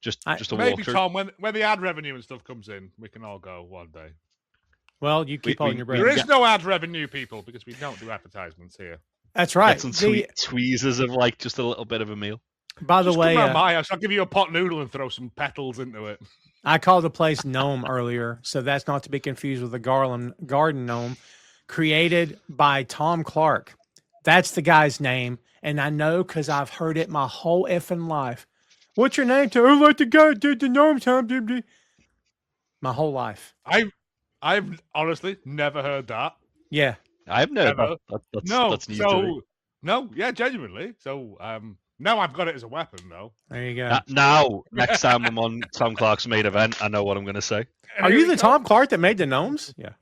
Just I- just a Maybe walk through. Tom, when the ad revenue and stuff comes in, we can all go one day. Well, you keep We- holding your breath. There is no ad revenue, people, because we don't do advertisements here. That's right. Get some The- sweet tweezers of like just a little bit of a meal. by the Just way, come round my house. I'll give you a pot noodle and throw some petals into it. I called the place Gnome earlier, so that's not to be confused with the Garden Gnome, created by Tom Clark. That's the guy's name, and I know because I've heard it my whole effing life. What's your name? I like the guy that did the gnome time. My whole life. I've honestly never heard that. Yeah. I've never. Never. That's No, that's news to me. no, yeah, genuinely. So now I've got it as a weapon, though. There you go. Now, next time I'm on Tom Clark's main event, I know what I'm going to say. Are you the Tom Clark that made the gnomes? Yeah.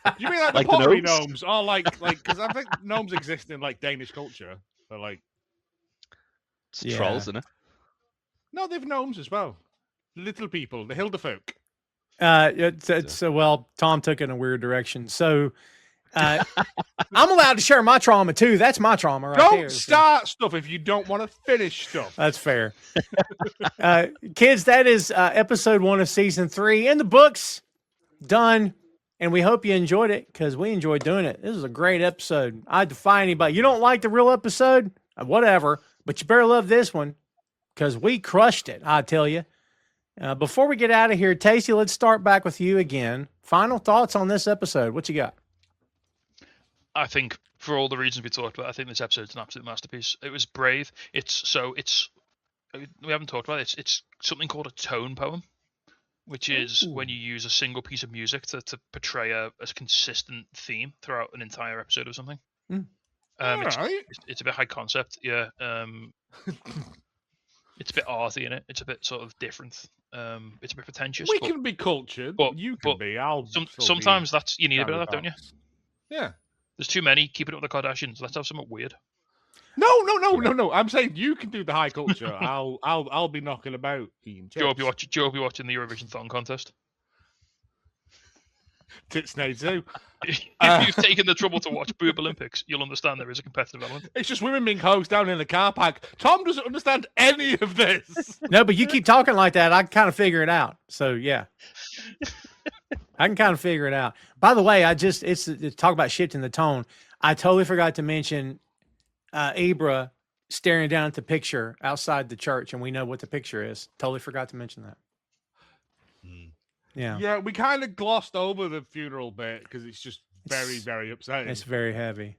Do you mean like the Like the pottery gnomes? gnomes? Or like because I think gnomes exist in like Danish culture. But like, It's Yeah. trolls, isn't it? no, they've gnomes as well. Little people, the Hildefolk. It's well, Tom took it in a weird direction. So I'm allowed to share my trauma too. That's my trauma right Don't there. So start stuff if you don't want to finish stuff. that's fair. Kids, that is episode 1 of season 3 in the books. Done. And we hope you enjoyed it because we enjoyed doing it. This is a great episode. I defy anybody. You don't like the real episode? Whatever. But you better love this one because we crushed it, I tell you. Before we get out of here, Tasty, let's start back with you again. Final thoughts on this episode. What you got? I think for all the reasons we talked about, I think this episode's an absolute masterpiece. It was brave. We haven't talked about it. It's something called a tone poem, which is when you use a single piece of music to portray a consistent theme throughout an entire episode or something. It's a bit high concept, yeah. It's a bit arty in it. It's a bit sort of different. It's a bit pretentious. We can be cultured, but you can be. Sometimes you need a bit of that, don't you? Yeah. There's too many. Keep it up with the Kardashians. Let's have something weird. No. I'm saying you can do the high culture. I'll be knocking about eating chips. Joe will be watching the Eurovision Song Contest. Tits Nay too. If you've taken the trouble to watch Boob Olympics, you'll understand there is a competitive element. It's just women being hosed down in the car park. Tom doesn't understand any of this. No, but you keep talking like that, I can kind of figure it out. So yeah. I can kind of figure it out. By the way, it's talk about shifting the tone. I totally forgot to mention Ibra staring down at the picture outside the church, and we know what the picture is. Totally forgot to mention that. Yeah. Yeah, we kind of glossed over the funeral bit because it's just very, very upsetting. It's very heavy.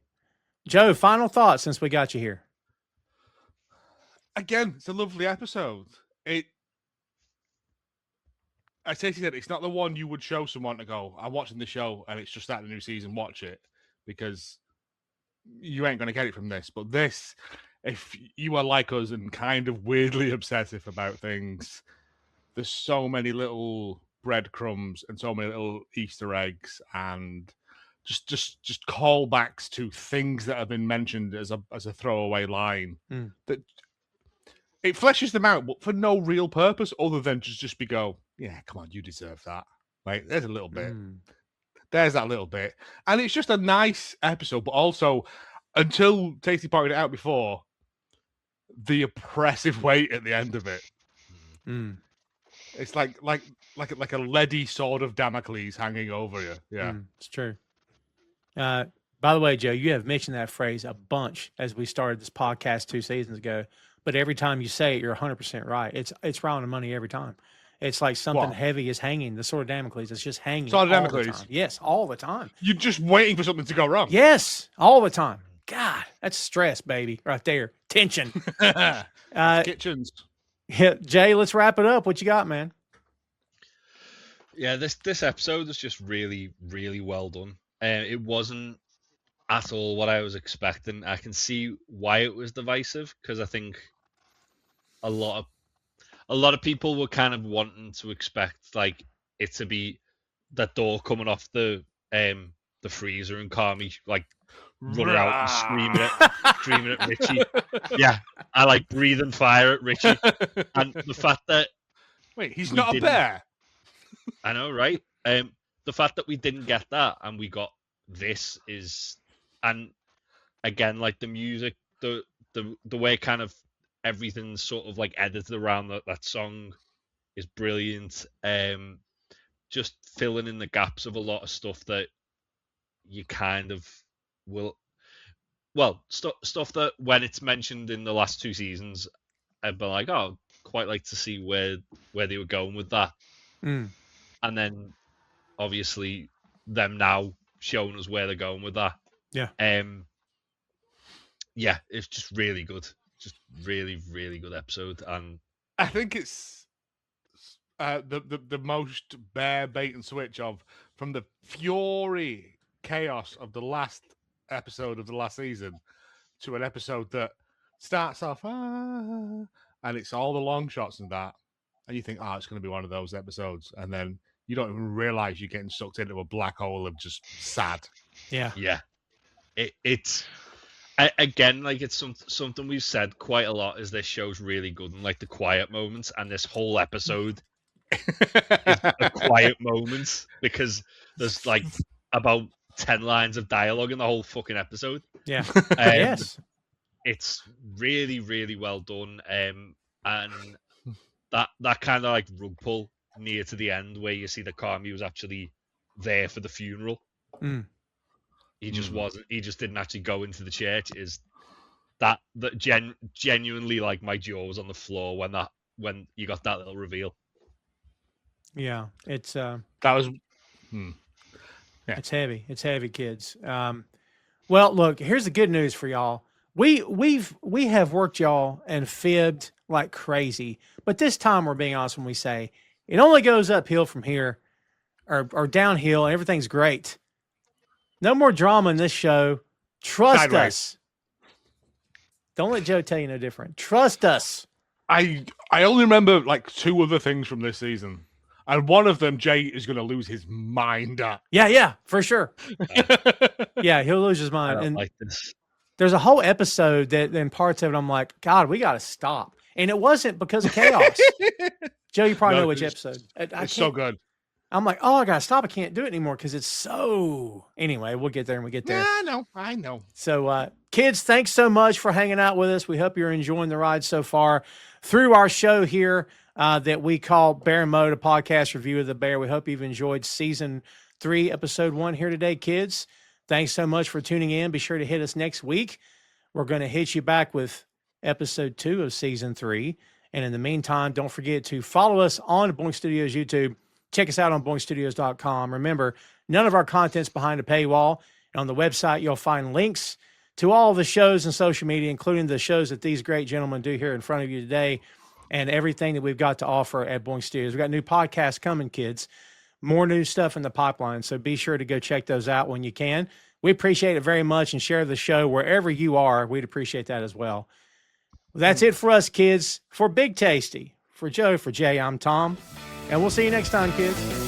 Joe, final thoughts since we got you here. Again, it's a lovely episode. I say to you that it's not the one you would show someone to go, I'm watching the show and it's just starting a new season, watch it. Because you ain't going to get it from this. But this, if you are like us and kind of weirdly obsessive about things, there's so many little breadcrumbs and so many little Easter eggs and just callbacks to things that have been mentioned as a throwaway line that it fleshes them out, but for no real purpose other than just yeah, come on, you deserve that. Like, there's a little bit. There's that little bit. And it's just a nice episode, but also, until Tasty pointed it out before, the oppressive weight at the end of it. It's like a leady sword of Damocles hanging over you. Yeah, it's true. By the way, Joe, you have mentioned that phrase a bunch as we started this podcast 2 seasons ago. But every time you say it, you're 100% right. It's round of money every time. It's like something heavy is hanging. The sword of Damocles is just hanging. Sword of all Damocles? the time. Yes, all the time. You're just waiting for something to go wrong. Yes, all the time. God, that's stress, baby, right there. Tension. Kitchens. Yeah, Jay, let's wrap it up. What you got, man? Yeah, this episode was just really, really well done. It wasn't at all what I was expecting. I can see why it was divisive because I think a lot of people were kind of wanting to expect like it to be that door coming off the freezer and Carmy like running out and screaming at Richie. Yeah, I like breathing fire at Richie, and the fact that he's not a bear. I know, right? The fact that we didn't get that and we got this is, and again, like the music, the way kind of everything's sort of like edited around that song is brilliant. Just filling in the gaps of a lot of stuff that you kind of stuff that when it's mentioned in the last 2 seasons, I've been like, oh, quite like to see where they were going with that. And then obviously them now showing us where they're going with that. Yeah. Yeah, it's just really good. Just really, really good episode. And I think it's the most bare bait and switch of from the fury chaos of the last episode of the last season to an episode that starts off and it's all the long shots and that, and you think, it's going to be one of those episodes, and then you don't even realize you're getting sucked into a black hole of just sad. Yeah. It's again, like it's something we've said quite a lot is this show's really good in like the quiet moments, and this whole episode is a quiet moment because there's like about 10 lines of dialogue in the whole fucking episode. Yeah. Yes. It's really, really well done. And that kind of like rug pull near to the end where you see that Carmy was actually there for the funeral. Mm. He just wasn't. He just didn't actually go into the church. Is that genuinely, like, my jaw was on the floor when you got that little reveal. Yeah, it's That was. Yeah. It's heavy. It's heavy, kids. Well, look, here's the good news for y'all. We have worked y'all and fibbed like crazy, but this time we're being honest when we say it only goes uphill from here, or downhill, and everything's great. No more drama in this show. Trust Sideways. us. Don't let Joe tell you no different. Trust us. I only remember like 2 other things from this season, and one of them Jay is going to lose his mind at. Yeah, for sure. Yeah, he'll lose his I mind. don't And like this. there's a whole episode that in parts of it, I'm like, God, we got to stop. And it wasn't because of chaos. Joe, you probably No, know which 'cause episode. It's so good. I'm like, oh, I got to stop. I can't do it anymore because it's so. Anyway, we'll get there when we get there. Yeah, I know. So, kids, thanks so much for hanging out with us. We hope you're enjoying the ride so far through our show here that we call Bear Mode, a podcast review of the Bear. We hope you've enjoyed season 3, episode 1 here today, kids. Thanks so much for tuning in. Be sure to hit us next week. We're going to hit you back with episode 2 of season 3. And in the meantime, don't forget to follow us on Boink Studios YouTube. Check us out on boinkstudios.com. Remember, none of our content's behind a paywall. And on the website, you'll find links to all the shows and social media, including the shows that these great gentlemen do here in front of you today and everything that we've got to offer at Boink Studios. We've got new podcasts coming, kids. More new stuff in the pipeline. So be sure to go check those out when you can. We appreciate it very much, and share the show wherever you are. We'd appreciate that as well. That's it for us, kids. For Big Tasty, for Joe, for Jay, I'm Tom. And we'll see you next time, kids.